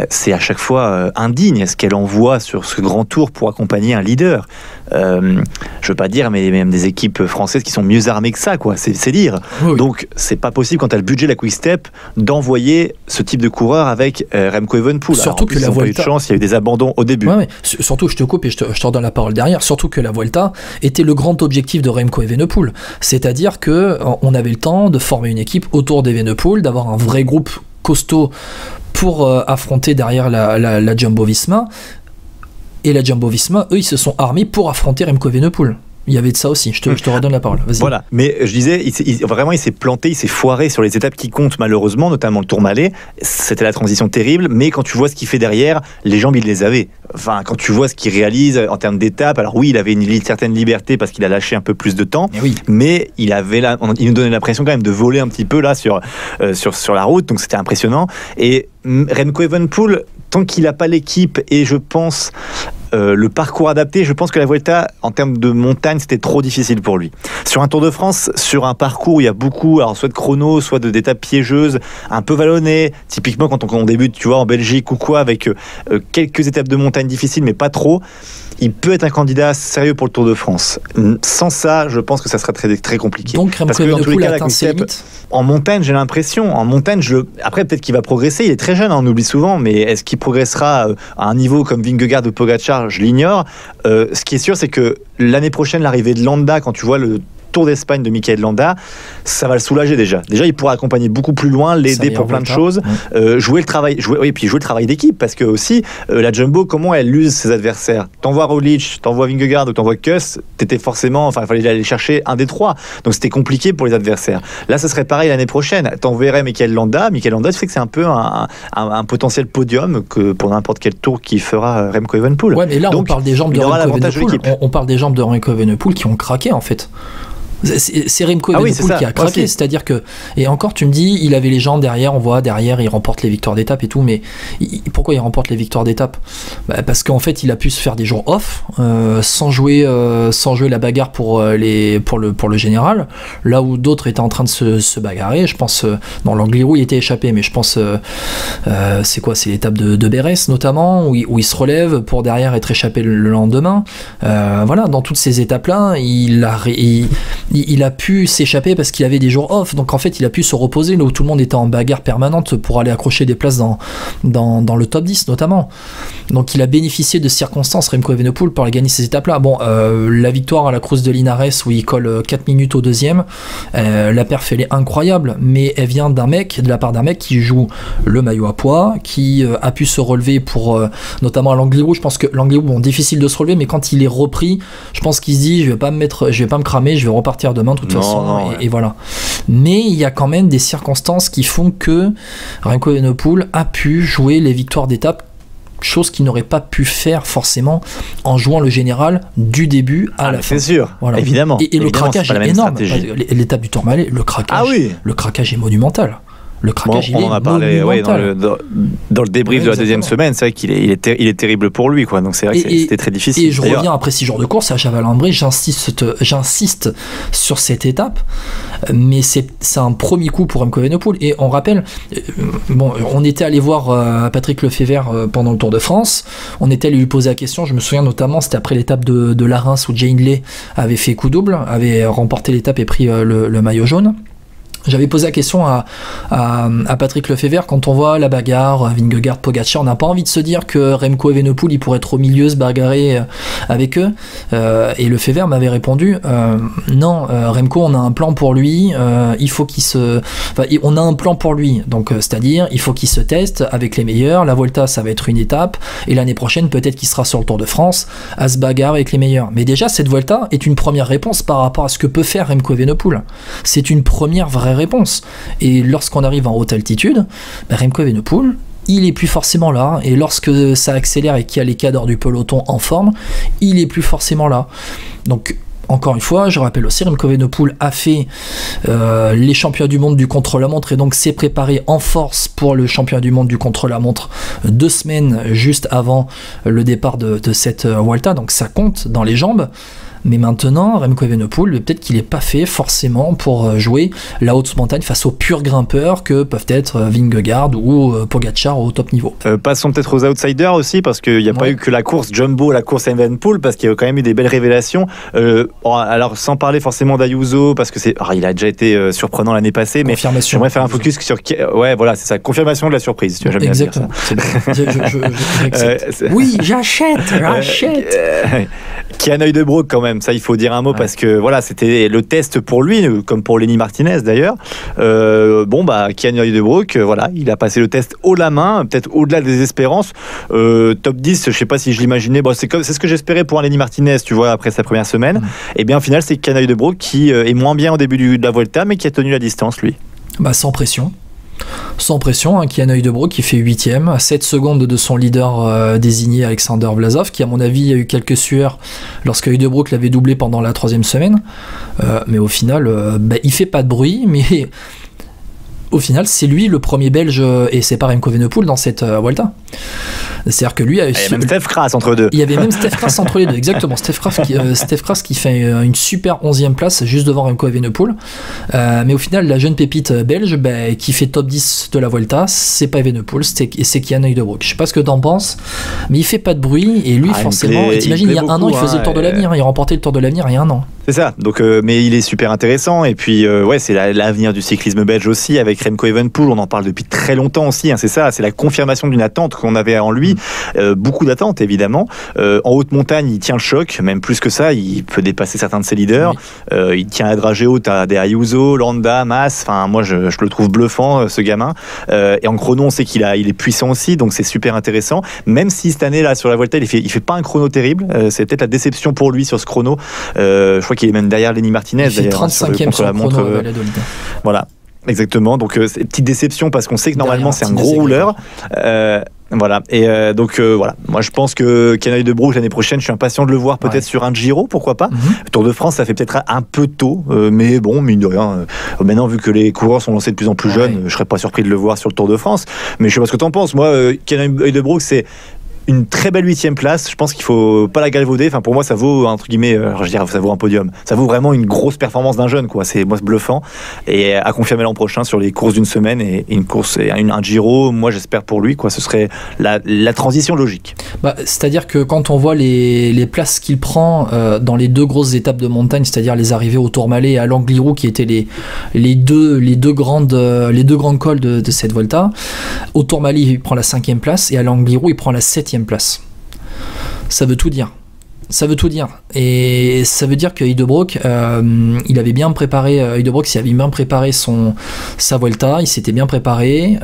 c'est à chaque fois indigne ce qu'elle envoie sur ce grand tour pour accompagner un leader. Je veux pas dire, mais même des équipes françaises qui sont mieux armées que ça, quoi. C'est dire. Oui. Donc, c'est pas possible quand tu as le budget de la Quick Step d'envoyer ce type de coureur avec Remco Evenepoel. Surtout que la Vuelta, pas eu de chance, il y a eu des abandons au début. Ouais. Surtout, je te coupe et je te redonne la parole derrière. Surtout que la Vuelta était le grand objectif de Remco Evenepoel, c'est-à-dire que on avait le temps de former une équipe autour d'Evenepoel, d'avoir un vrai groupe costaud pour affronter derrière la Jumbo-Visma. Et la Jumbo-Visma, eux, ils se sont armés pour affronter Remco Evenepoel. Il y avait de ça aussi. Je te redonne la parole. Vas-y. Voilà. Mais je disais, il s'est planté, il s'est foiré sur les étapes qui comptent malheureusement, notamment le Tourmalet. C'était la transition terrible. Mais quand tu vois ce qu'il fait derrière, les jambes, il les avait. Enfin, quand tu vois ce qu'il réalise en termes d'étapes, alors oui, il avait une certaine liberté parce qu'il a lâché un peu plus de temps. Mais il nous donnait l'impression quand même de voler un petit peu là sur la route. Donc c'était impressionnant. Et Remco Evenepoel, tant qu'il n'a pas l'équipe et je pense le parcours adapté, je pense que la Vuelta en termes de montagne c'était trop difficile pour lui. Sur un Tour de France, sur un parcours où il y a beaucoup, alors soit de chrono, soit d'étapes piégeuses, un peu vallonnées, typiquement quand on débute, tu vois, en Belgique ou quoi, avec quelques étapes de montagne difficiles mais pas trop, il peut être un candidat sérieux pour le Tour de France. Sans ça, je pense que ça sera très, très compliqué. Donc Remco Evenepoel a atteint ses limites. En montagne, j'ai l'impression. En montagne, après peut-être qu'il va progresser. Il est très jeune, on oublie souvent, mais est-ce qu'il progressera à un niveau comme Vingegaard ou Pogačar? Je l'ignore. Ce qui est sûr, c'est que l'année prochaine, l'arrivée de Landa, quand tu vois le Tour d'Espagne de Mikel Landa, ça va le soulager déjà. Déjà, il pourra accompagner beaucoup plus loin, l'aider pour plein de choses, jouer le travail d'équipe, parce que aussi, la Jumbo, comment elle use ses adversaires. T'envoies Roglic, t'envoies Vingegaard ou t'envoies Kuss, t'étais forcément, il fallait aller chercher un des trois. Donc c'était compliqué pour les adversaires. Là, ce serait pareil l'année prochaine. T'enverrais Mikel Landa, tu sais que c'est un peu un potentiel podium que pour n'importe quel tour qui fera Remco Evenepoel. Ouais, mais là, on parle des jambes de Remco Evenepoel. On parle des jambes de Remco Evenepoel qui ont craqué en fait. C'est Remco Evenepoel qui a craqué, c'est-à-dire que, et encore tu me dis, il avait les jambes derrière, on voit derrière, il remporte les victoires d'étape et tout, mais pourquoi il remporte les victoires d'étape? Parce qu'en fait il a pu se faire des jours off, sans jouer la bagarre pour le général, là où d'autres étaient en train de se bagarrer. Je pense, dans l'Angliru il était échappé, mais je pense, c'est l'étape de Bérès notamment, où il se relève pour derrière être échappé le lendemain. Voilà, dans toutes ces étapes-là, il a pu s'échapper parce qu'il avait des jours off, donc en fait il a pu se reposer là où tout le monde était en bagarre permanente pour aller accrocher des places dans le top 10 notamment. Donc il a bénéficié de circonstances, Remco Evenepoel, pour gagner ces étapes là. Bon, la victoire à la Cruz de Linares où il colle 4 minutes au deuxième, la perf elle est incroyable, mais elle vient de la part d'un mec qui joue le maillot à poids, qui a pu se relever pour notamment à l'Angliru. Je pense que l'Angliru, bon, difficile de se relever, mais quand il est repris, je pense qu'il se dit je vais pas me cramer, je vais repartir demain de toute façon, et voilà. Mais il y a quand même des circonstances qui font que Remco Evenepoel a pu jouer les victoires d'étape, chose qu'il n'aurait pas pu faire forcément en jouant le général du début à la fin. C'est sûr, voilà. Évidemment. Et le craquage est énorme. L'étape du Tourmalet, le craquage est monumental. Le craquage, on en a parlé dans le débrief de la deuxième semaine. C'est vrai qu'il est terrible pour lui, quoi. Donc c'est vrai que c'était très difficile. Et je reviens après 6 jours de course à Chaval-Lambré, j'insiste sur cette étape, mais c'est un premier coup pour Remco Evenepoel. Et on rappelle, on était allé voir Patrick Lefebvre pendant le Tour de France, on était allé lui poser la question, je me souviens notamment, c'était après l'étape de la Reims où Jay Hindley avait fait coup double, avait remporté l'étape et pris le maillot jaune. J'avais posé la question à Patrick Lefebvre, quand on voit la bagarre, Vingegaard, Pogacar, on n'a pas envie de se dire que Remco Evenepoel il pourrait être au milieu, se bagarrer avec eux. Et Lefebvre m'avait répondu non, Remco, on a un plan pour lui, il faut on a un plan pour lui, donc c'est-à-dire il faut qu'il se teste avec les meilleurs. La Volta ça va être une étape, et l'année prochaine peut-être qu'il sera sur le Tour de France à se bagarrer avec les meilleurs. Mais déjà cette Volta est une première réponse par rapport à ce que peut faire Remco Evenepoel. C'est une première vraie réponse. Et lorsqu'on arrive en haute altitude, Remco Evenepoel, il est plus forcément là, et lorsque ça accélère et qu'il y a les cadres du peloton en forme, il est plus forcément là. Donc encore une fois, je rappelle aussi, Remco Evenepoel a fait les championnats du monde du contre-la-montre, et donc s'est préparé en force pour le championnat du monde du contre-la-montre 2 semaines juste avant le départ de cette Vuelta, donc ça compte dans les jambes. Mais maintenant, Remco Evenepoel, peut-être qu'il n'est pas fait forcément pour jouer la haute montagne face aux purs grimpeurs que peuvent être Vingegaard ou Pogacar au top niveau. Passons peut-être aux outsiders aussi, parce qu'il n'y a pas eu que la course Jumbo, la course Evenepoel, parce qu'il y a quand même eu des belles révélations. Alors, sans parler forcément d'Ayuso, parce que il a déjà été surprenant l'année passée, mais j'aimerais faire un focus sur... Ouais, voilà, c'est ça, confirmation de la surprise. Tu vois, j'aime bien dire ça. Oui, j'achète. Kian Uijtdebroek quand même, ça il faut dire un mot, parce que voilà, c'était le test pour lui, comme pour Lenny Martinez d'ailleurs. Kian Uijtdebroek, voilà, il a passé le test haut la main, peut-être au-delà des espérances. Top 10, je sais pas si je l'imaginais, c'est ce que j'espérais pour un Lenny Martinez, tu vois, après sa première semaine. Et bien au final, c'est Kian Uijtdebroek qui est moins bien au début de la Vuelta, mais qui a tenu la distance, lui. Sans pression. Sans pression, Kian Uijtdebroek qui fait 8ème, à 7 secondes de son leader désigné Alexander Vlasov, qui à mon avis a eu quelques sueurs lorsque Uijtdebroek l'avait doublé pendant la 3e semaine. Mais au final, il fait pas de bruit, mais au final, c'est lui le premier Belge, et c'est pas Remco Evenepoel dans cette Vuelta. C'est-à-dire que lui... Il y avait même Stef Kras entre deux. Il y avait même Stef Kras entre les deux, exactement. Stef Kras qui fait une super 11e place juste devant Remco Evenepoel. Mais au final, la jeune pépite belge qui fait top 10 de la Vuelta, c'est pas Evenepoel, c'est Kian Uijtdebroek. Je sais pas ce que t'en penses, mais il fait pas de bruit, et lui forcément... T'imagines, il y a un an, il faisait le Tour de l'Avenir, il remportait le Tour de l'Avenir il y a un an. C'est ça. Donc, mais il est super intéressant. Et puis, ouais, c'est l'avenir du cyclisme belge aussi avec Remco Evenepoel. On en parle depuis très longtemps aussi. C'est ça. C'est la confirmation d'une attente qu'on avait en lui. Beaucoup d'attentes, évidemment. En haute montagne, il tient le choc. Même plus que ça, il peut dépasser certains de ses leaders. Il tient la dragée haute à des Ayuso, Landa, Mas. Enfin, moi, je le trouve bluffant, ce gamin. Et en chrono, on sait il est puissant aussi. Donc, c'est super intéressant. Même si cette année, là, sur la Vuelta, il fait pas un chrono terrible. C'est peut-être la déception pour lui sur ce chrono. Je crois qu'il est même derrière Lenny Martinez. Il fait 35e sur la montre. Voilà, exactement. Donc, c'est une petite déception parce qu'on sait que normalement, c'est un gros rouleur. Voilà. Et donc, voilà. Moi, je pense que Kenai de Broek l'année prochaine, je suis impatient de le voir peut-être sur un Giro, pourquoi pas. Tour de France, ça fait peut-être un peu tôt, mais bon, mine de rien. Maintenant, vu que les coureurs sont lancés de plus en plus jeunes, je serais pas surpris de le voir sur le Tour de France. Mais je sais pas ce que t'en penses. Moi, Kenai de Broek, c'est une très belle 8e place. Je pense qu'il faut pas la galvauder. Enfin, pour moi, ça vaut, entre guillemets, je dirais, ça vaut un podium. Ça vaut vraiment une grosse performance d'un jeune, quoi. C'est bluffant. Et à confirmer l'an prochain sur les courses d'une semaine et une course et un Giro, moi, j'espère pour lui, quoi. Ce serait la transition logique. C'est-à-dire que quand on voit les places qu'il prend dans les 2 grosses étapes de montagne, c'est-à-dire les arrivées au Tourmalet et à l'Angliru, qui étaient les deux grands cols de cette Volta. Au Tourmalet, il prend la 5e place et à l'Angliru, il prend la 7e place. Ça veut tout dire. Ça veut tout dire. Et ça veut dire que Heidebroek, il avait bien préparé, Heidebroek s'il avait bien préparé sa Vuelta, il s'était bien préparé.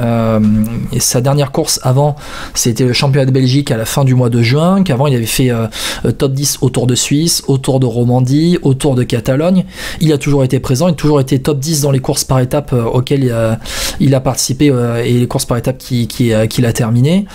Et sa dernière course avant, c'était le championnat de Belgique à la fin du mois de juin, qu'avant il avait fait top 10 au Tour de Suisse, au Tour de Romandie, au Tour de Catalogne. Il a toujours été présent, il a toujours été top 10 dans les courses par étapes auxquelles il a participé et les courses par étapes qu'il a terminées.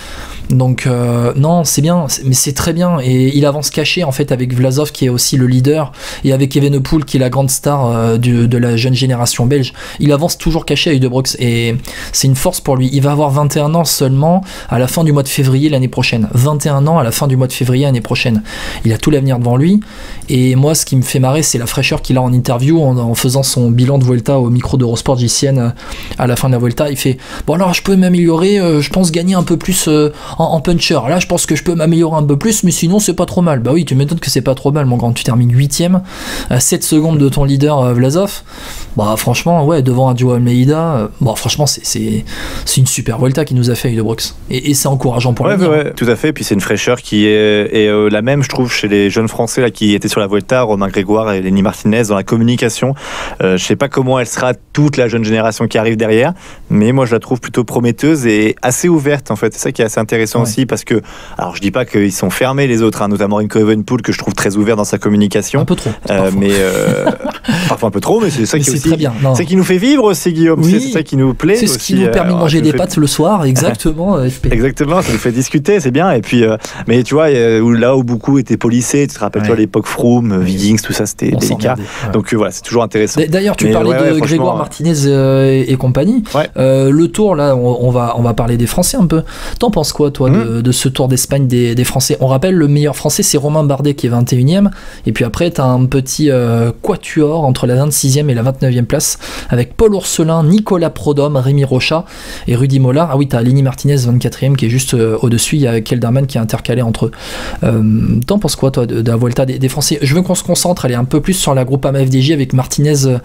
Donc non, c'est bien, mais c'est très bien. Et il avance caché en fait avec Vlasov qui est aussi le leader et avec Evenepoel qui est la grande star de la jeune génération belge. Il avance toujours caché à Heidebroek et c'est une force pour lui. Il va avoir 21 ans seulement à la fin du mois de février l'année prochaine. 21 ans à la fin du mois de février l'année prochaine. Il a tout l'avenir devant lui. Et moi, ce qui me fait marrer, c'est la fraîcheur qu'il a en interview en faisant son bilan de Vuelta au micro d'Eurosport JCN à la fin de la Vuelta. Il fait bon, alors je peux m'améliorer, je pense gagner un peu plus en puncher. Là, je pense que je peux m'améliorer un peu plus, mais sinon, c'est pas trop mal. Bah oui, tu m'étonnes que c'est pas trop mal, mon grand. Tu termines 8ème, à 7 secondes de ton leader Vlasov. Bah, franchement, ouais, devant Adjo Almeida, bon, franchement, c'est une super Vuelta qui nous a fait Heidebroek. Et c'est encourageant pour lui. Ouais, tout à fait. Puis c'est une fraîcheur qui est la même, je trouve, chez les jeunes Français là, qui étaient sur la Vuelta, Romain Grégoire et Lenny Martinez, dans la communication. Je sais pas comment elle sera toute la jeune génération qui arrive derrière, mais moi je la trouve plutôt prometteuse et assez ouverte en fait. C'est ça qui est assez intéressant aussi parce que, alors je dis pas qu'ils sont fermés les autres, notamment Remco Evenepoel que je trouve très ouvert dans sa communication. Un peu trop. Mais parfois un peu trop, mais c'est ça qui est aussi, très bien. C'est qui nous fait vivre aussi, Guillaume. Oui, c'est ça qui nous plaît. C'est ce aussi, qui nous permet de manger des pâtes le soir, exactement. Exactement, ça nous fait discuter, c'est bien. Et puis, mais tu vois, là où beaucoup étaient polissés, tu te rappelles toi l'époque Froome, Wiggins, tout ça, c'était délicat. Donc voilà, c'est toujours intéressant. D'ailleurs, tu parlais de Grégoire Martinez et compagnie. Le Tour, là, on va parler des Français un peu. T'en penses quoi, toi, de ce Tour d'Espagne des Français? On rappelle, le meilleur Français, c'est Romain Bardet qui est 21ème. Et puis après, t'as un petit quatuor entre la 26e et la 29e place avec Paul Ourselin, Nicolas Prodhomme, Rémi Rochat et Rudy Mollard. Ah oui, t'as Lenny Martinez 24e qui est juste au-dessus. Il y a Kelderman qui est intercalé entre eux. T'en penses quoi, toi, de la Vuelta des Français? Je veux qu'on se concentre, aller un peu plus sur la Groupama FDJ avec Martinez,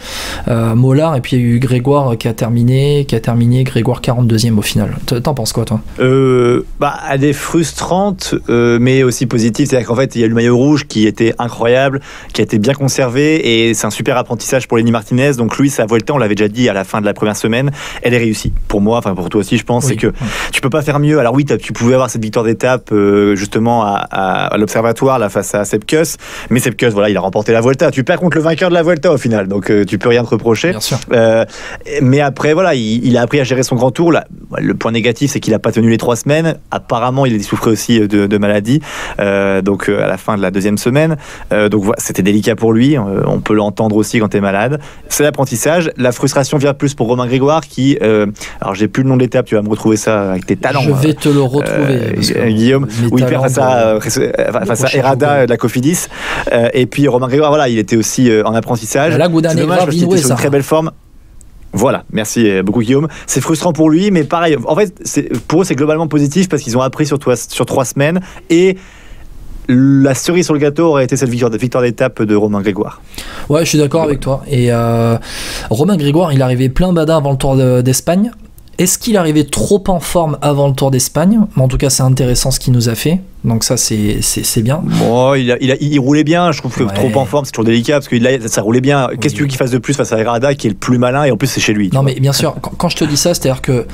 Mollard, et puis il y a eu Grégoire qui a terminé, Grégoire 42e au final. T'en penses quoi, toi? Elle est frustrante, mais aussi positive. C'est-à-dire qu'en fait, il y a le maillot rouge qui était incroyable, qui a été bien conservé, et c'est un super apprentissage pour Lenny Martinez. Donc lui, sa Vuelta, on l'avait déjà dit à la fin de la première semaine, elle est réussie. Pour moi, enfin pour toi aussi, je pense, c'est que tu peux pas faire mieux. Alors oui, tu pouvais avoir cette victoire d'étape justement à l'Observatoire là face à Sepp Kuss, mais Sepp Kuss, voilà, il a remporté la Vuelta. Tu perds contre le vainqueur de la Vuelta au final, donc tu peux rien te reprocher. Bien sûr. Mais après, voilà, il a appris à gérer son grand tour. Là, le point négatif, c'est qu'il a pas tenu les 3 semaines. Apparemment, il souffrait aussi de maladie. Donc à la fin de la 2e semaine, donc voilà, c'était délicat pour lui. On peut l'entendre aussi quand tu es malade. C'est l'apprentissage. La frustration vient plus pour Romain Grégoire qui, alors j'ai plus le nom de l'étape, tu vas me retrouver ça avec tes talents. Je vais te le retrouver, Guillaume, où il perd face à Herrada de la Cofidis. Et puis Romain Grégoire, voilà, il était aussi en apprentissage. C'est dommage parce qu'il était sur une très belle forme. Voilà, merci beaucoup Guillaume. C'est frustrant pour lui, mais pareil, en fait, pour eux c'est globalement positif parce qu'ils ont appris sur 3 semaines et la cerise sur le gâteau aurait été cette victoire d'étape de Romain Grégoire. Ouais, je suis d'accord avec toi. Et Romain Grégoire, il arrivait plein badin avant le Tour d'Espagne. Est-ce qu'il arrivait trop en forme avant le Tour d'Espagne? En tout cas, c'est intéressant ce qu'il nous a fait. Donc ça, c'est bien. Bon, il roulait bien. Je trouve que trop en forme, c'est toujours délicat parce que ça roulait bien. Qu'est-ce que tu veux qu'il fasse de plus face à Herrada qui est le plus malin et en plus c'est chez lui. Non, mais bien sûr, quand je te dis ça, c'est-à-dire que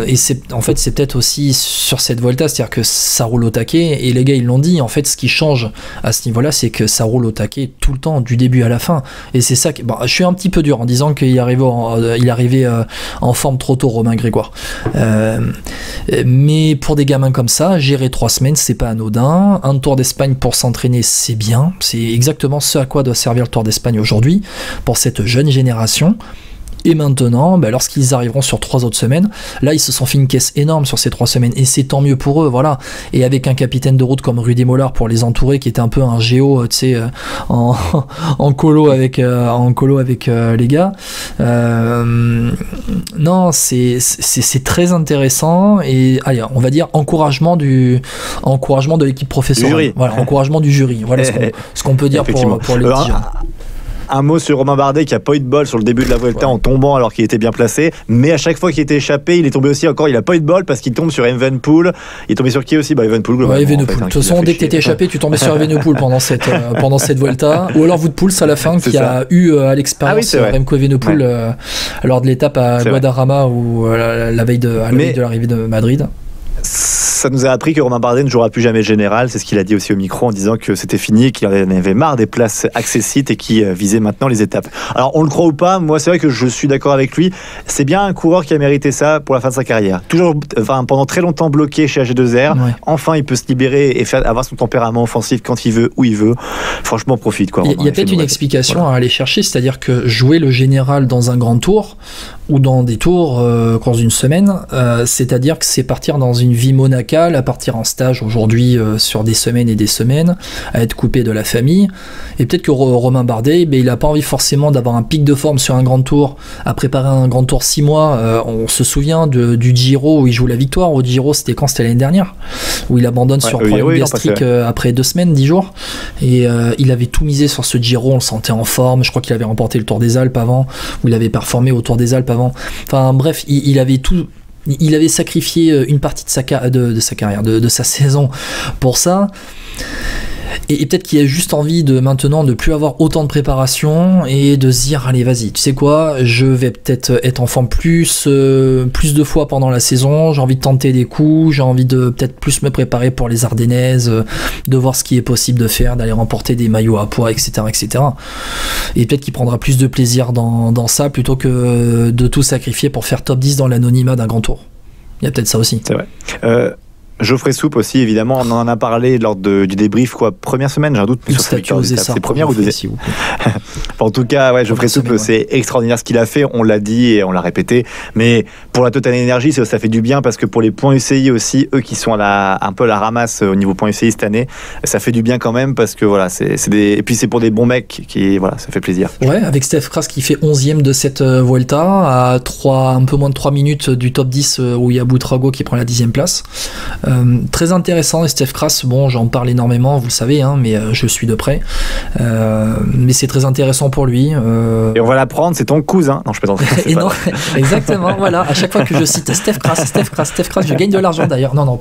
et c'est peut-être aussi sur cette Vuelta, c'est-à-dire que ça roule au taquet et les gars ils l'ont dit. En fait, ce qui change à ce niveau-là, c'est que ça roule au taquet tout le temps, du début à la fin. Et c'est ça. Bon, je suis un petit peu dur en disant qu'il arrivait en forme trop tôt, Romain Grégoire. Mais pour des gamins comme ça, gérer 3 semaines, c'est pas anodin. Un Tour d'Espagne pour s'entraîner, c'est bien. C'est exactement ce à quoi doit servir le Tour d'Espagne aujourd'hui pour cette jeune génération. Et maintenant, lorsqu'ils arriveront sur 3 autres semaines, là ils se sont fait une caisse énorme sur ces 3 semaines et c'est tant mieux pour eux, voilà. Et avec un capitaine de route comme Rudy Mollard pour les entourer, qui était un peu un géo, tu sais, en colo avec les gars. Non, c'est très intéressant et allez, on va dire encouragement de l'équipe professionnelle. Voilà, encouragement du jury. Voilà ce qu'on peut dire pour les petits jeunes. Un mot sur Romain Bardet qui a pas eu de bol sur le début de la Vuelta en tombant alors qu'il était bien placé, mais à chaque fois qu'il était échappé, il est tombé aussi encore, il a pas eu de bol parce qu'il tombe sur Evenepoel. Il est tombé sur qui aussi? Evenepoel. Ouais, Evenepoel. De toute façon, dès que t'étais échappé, tu tombais sur Evenepoel pendant cette Vuelta, ou alors Wout Poels à la fin qui a eu à l'expérience Remco Evenepoel lors de l'étape à Guadarrama ou la veille de l'arrivée de Madrid. Ça nous a appris que Romain Bardet ne jouera plus jamais le général, c'est ce qu'il a dit aussi au micro en disant que c'était fini et qu'il en avait marre des places accessites et qu'il visait maintenant les étapes. Alors on le croit ou pas, moi c'est vrai que je suis d'accord avec lui, c'est bien un coureur qui a mérité ça pour la fin de sa carrière. Toujours, pendant très longtemps bloqué chez AG2R, enfin il peut se libérer et avoir son tempérament offensif quand il veut, où il veut. Franchement profite quoi. Il y a peut-être une explication à aller chercher, c'est-à-dire que jouer le général dans un grand tour ou dans des tours dans une semaine, c'est-à-dire que c'est partir dans une vie monacale, à partir en stage aujourd'hui sur des semaines et des semaines, à être coupé de la famille. Et peut-être que Romain Bardet, il n'a pas envie forcément d'avoir un pic de forme sur un grand tour, à préparer un grand tour 6 mois. On se souvient du Giro où il joue la victoire. Au Giro, c'était quand? C'était l'année dernière, où il abandonne sur problème gastrique après 2 semaines, 10 jours. Et il avait tout misé sur ce Giro, on le sentait en forme. Je crois qu'il avait remporté le Tour des Alpes avant, où il avait performé au Tour des Alpes avant. Enfin bref, il avait tout. Il avait sacrifié une partie de sa carrière, de sa saison pour ça. Et peut-être qu'il a juste envie de maintenant de plus avoir autant de préparation et de se dire allez vas-y, tu sais quoi, je vais peut-être être en forme plus de fois pendant la saison, j'ai envie de tenter des coups, j'ai envie de peut-être plus me préparer pour les Ardennaises, de voir ce qui est possible de faire, d'aller remporter des maillots à poids, etc. Et peut-être qu'il prendra plus de plaisir dans ça plutôt que de tout sacrifier pour faire top 10 dans l'anonymat d'un grand tour. Il y a peut-être ça aussi. C'est vrai. Geoffrey Soupe aussi, évidemment, on en a parlé lors du débrief, première semaine, j'ai un doute sur sa victoire des étapes. C'est première ou deuxième? En tout cas, Geoffrey Soupe, c'est extraordinaire ce qu'il a fait, on l'a dit et on l'a répété, mais pour la Total Energy, ça fait du bien parce que pour les points UCI aussi, eux qui sont un peu à la ramasse au niveau points UCI cette année, ça fait du bien quand même parce que voilà, et puis c'est pour des bons mecs qui, voilà, ça fait plaisir. Ouais, avec Steph Kras qui fait 11e de cette Vuelta, un peu moins de 3 minutes du top 10 où il y a Buitrago qui prend la 10e place. Très intéressant, et Steph Kras, bon, j'en parle énormément, vous le savez, hein, mais je suis de près. Mais c'est très intéressant pour lui. Et on va l'apprendre, c'est ton cousin. Non, je plaisante. Non, exactement, voilà. À chaque fois que je cite Steph Kras, je gagne de l'argent d'ailleurs. Non,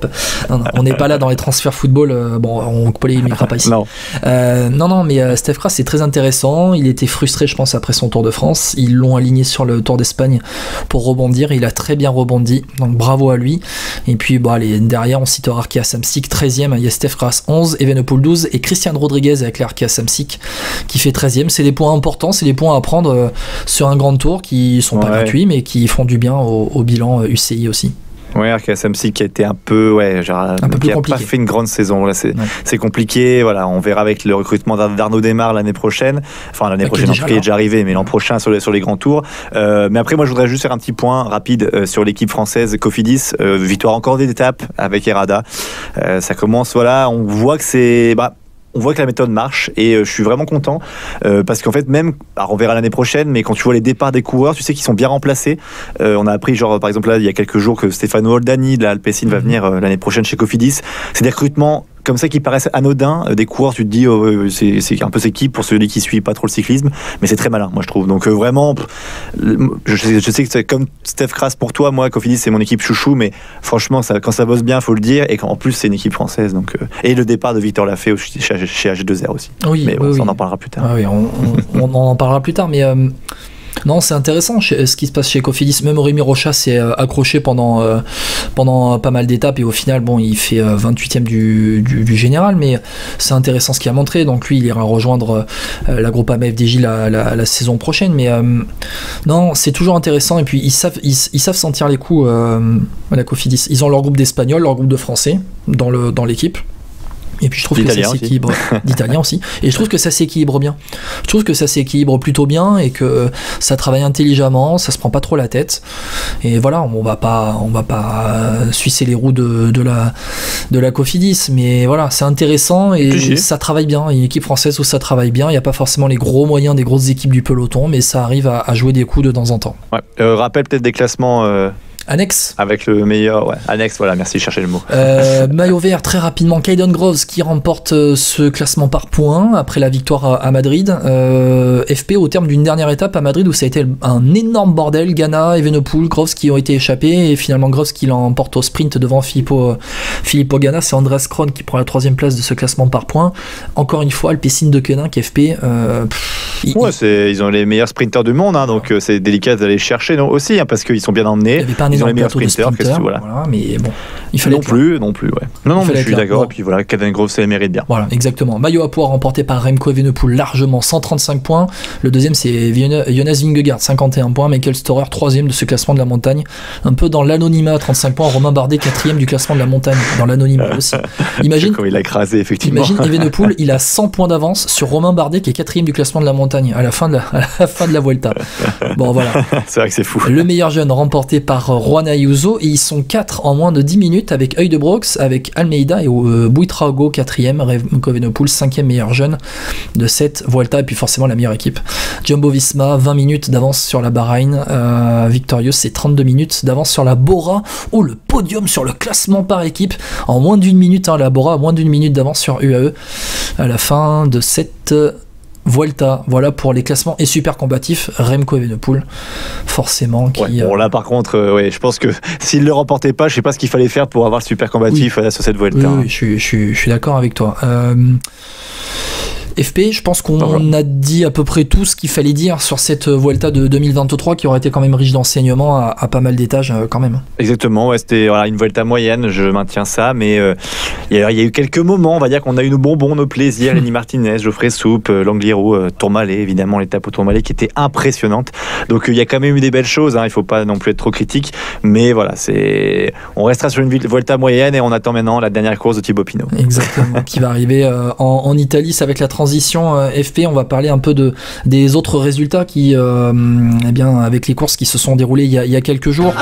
on n'est pas là dans les transferts football. Bon, on polémiquera pas ici. Non, mais Steph Kras, c'est très intéressant. Il était frustré, je pense, après son Tour de France. Ils l'ont aligné sur le Tour d'Espagne pour rebondir. Il a très bien rebondi, donc bravo à lui. Et puis, allez, derrière, on citera Arkea Samsic 13e, il y a Steph Kras 11, Evenepoel 12 et Christian Rodriguez avec l'Arkea Samsic qui fait 13e. C'est des points importants, c'est des points à prendre sur un grand tour qui sont pas gratuits mais qui font du bien au bilan UCI aussi. Ouais, Arkea Samsic qui a été un peu qui a pas fait une grande saison. Là, c'est compliqué. Voilà, on verra avec le recrutement d'Arnaud Démare l'année prochaine. Enfin, l'année prochaine, en tout cas, il est déjà arrivé, mais l'an prochain sur les grands tours. Mais après, moi, je voudrais juste faire un petit point rapide sur l'équipe française Cofidis. Victoire encore d'étape avec Herrada. Ça commence, voilà, on voit que on voit que la méthode marche et je suis vraiment content parce qu'en fait même, alors on verra l'année prochaine, mais quand tu vois les départs des coureurs, tu sais qu'ils sont bien remplacés. On a appris par exemple là il y a quelques jours que Stefano Oldani de la Alpecin va venir l'année prochaine chez Cofidis. C'est des recrutements comme ça qui paraissent anodins, des coureurs, tu te dis c'est un peu s'équipe pour celui qui suit pas trop le cyclisme, mais c'est très malin, moi je trouve. Donc vraiment, je sais que c'est comme Steph Kras pour toi, moi Cofidis c'est mon équipe chouchou, mais franchement quand ça bosse bien, faut le dire, et qu'en plus c'est une équipe française. Donc et le départ de Victor Lafay chez AG2R aussi. Oui, mais bon, oui, ça, on en parlera plus tard. Ah oui, on en parlera plus tard, mais non, c'est intéressant ce qui se passe chez Cofidis. Même Rémi Rocha s'est accroché pendant pas mal d'étapes, et au final, bon, il fait 28e du général, mais c'est intéressant ce qu'il a montré. Donc lui, il ira rejoindre la Groupama FDJ la saison prochaine. Mais non, c'est toujours intéressant. Et puis ils savent sentir les coups à la Cofidis. Ils ont leur groupe d'Espagnols, leur groupe de Français dans l'équipe. Et puis je trouve que ça s'équilibre, d'Italien aussi, et je trouve que ça s'équilibre bien. Je trouve que ça s'équilibre plutôt bien, et que ça travaille intelligemment, ça se prend pas trop la tête. Et voilà, on va pas sucer les roues de la Cofidis, mais voilà, c'est intéressant, et ça travaille bien. Il y a une équipe française où ça travaille bien, il n'y a pas forcément les gros moyens des grosses équipes du peloton, mais ça arrive à jouer des coups de temps en temps. Ouais. Rappel peut-être des classements. Annexe. Avec le meilleur, annexe, voilà, merci, chercher le mot. Maillot vert, très rapidement, Caden Groves qui remporte ce classement par points après la victoire à Madrid. FP au terme d'une dernière étape à Madrid où ça a été un énorme bordel. Ganna, Evenepoel, Groves qui ont été échappés, et finalement Groves qui l'emporte au sprint devant Filippo Ganna. C'est Andreas Kron qui prend la 3e place de ce classement par points. Encore une fois, Alpecin de Koenig, FP. Ils ont les meilleurs sprinteurs du monde, donc c'est délicat d'aller chercher aussi, parce qu'ils sont bien emmenés. Ils ont les meilleurs sprinters, voilà, mais bon, il fallait non plus, ouais. Non, mais je suis d'accord. Bon. Et puis voilà, Caden Groves, ça les mérite bien. Voilà, exactement. Maillot à poids remporté par Remco Evenepoel largement, 135 points. Le deuxième, c'est Jonas Vingegaard, 51 points. Michael Storer, 3e de ce classement de la montagne. Un peu dans l'anonymat, 35 points. Romain Bardet, 4e du classement de la montagne, dans l'anonymat aussi. Imagine comment il a écrasé, effectivement. Imagine Evenepoel, il a 100 points d'avance sur Romain Bardet, qui est 4e du classement de la montagne à la fin de la Vuelta. Bon, voilà. C'est vrai que c'est fou. Le meilleur jeune remporté par Juan Ayuso, et ils sont 4 en moins de 10 minutes, avec Œil de Brox, avec Almeida et Buitrago 4e, Remco Evenepoel 5e meilleur jeune de cette Vuelta, et puis forcément la meilleure équipe. Jumbo Visma, 20 minutes d'avance sur la Bahreïn. Victorious, c'est 32 minutes d'avance sur la Bora. Oh, le podium sur le classement par équipe en moins d'1 minute, la Bora a moins d'1 minute d'avance sur UAE à la fin de cette Vuelta. Voilà pour les classements et super combatifs. Remco Evenepoel, forcément. Bon, là par contre, je pense que s'il ne le remportait pas, je ne sais pas ce qu'il fallait faire pour avoir le super combatif sur cette Vuelta. Oui, je suis d'accord avec toi. FP, je pense qu'on a dit à peu près tout ce qu'il fallait dire sur cette Vuelta de 2023, qui aurait été quand même riche d'enseignements à pas mal d'étages quand même. Exactement, c'était une Vuelta moyenne, je maintiens ça, mais il y a eu quelques moments, on va dire qu'on a eu nos bonbons, nos plaisirs. Lenny Martinez, Geoffrey Soupe, L'Angliru, Tourmalet, évidemment l'étape au Tourmalet qui était impressionnante. Donc il y a quand même eu des belles choses, il ne faut pas non plus être trop critique, mais voilà, on restera sur une Vuelta moyenne, et on attend maintenant la dernière course de Thibaut Pinot. Exactement, qui va arriver en Italie. C'est avec la transition FP, on va parler un peu des autres résultats qui, avec les courses qui se sont déroulées il y a quelques jours.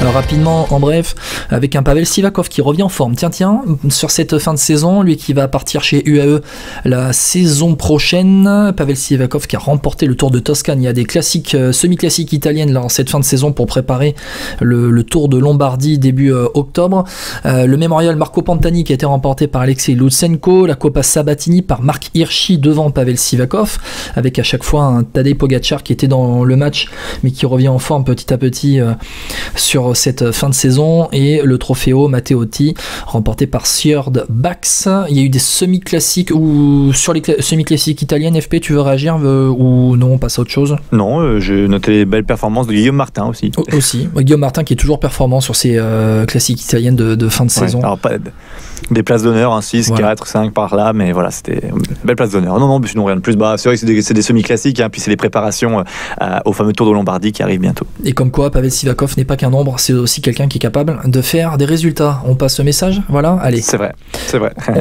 Alors rapidement, en bref, avec un Pavel Sivakov qui revient en forme. Tiens, sur cette fin de saison, lui qui va partir chez UAE la saison prochaine. Pavel Sivakov qui a remporté le Tour de Toscane. Il y a des classiques, semi-classiques italiennes là, en cette fin de saison pour préparer le Tour de Lombardie début octobre. Le mémorial Marco Pantani qui a été remporté par Alexei Lutsenko. La Coppa Sabatini par Marc Hirschi devant Pavel Sivakov, avec à chaque fois un Tadej Pogacar qui était dans le match mais qui revient en forme petit à petit sur cette fin de saison, et le Trofeo Matteotti remporté par Sjord Bax. Il y a eu des semi-classiques, ou sur les semi-classiques italiennes. FP, tu veux réagir ou non, on passe à autre chose? Non, j'ai noté les belles performances de Guillaume Martin aussi. Guillaume Martin qui est toujours performant sur ces classiques italiennes de fin de saison. Alors pas des places d'honneur, 6, 4, 5 par là, mais voilà, c'était une belle place d'honneur. Non, sinon rien de plus. C'est vrai que c'est des semi-classiques, puis c'est les préparations au fameux Tour de Lombardie qui arrive bientôt. Et comme quoi, Pavel Sivakov n'est pas qu'un nombre, c'est aussi quelqu'un qui est capable de faire des résultats. On passe ce message, voilà, allez. C'est vrai.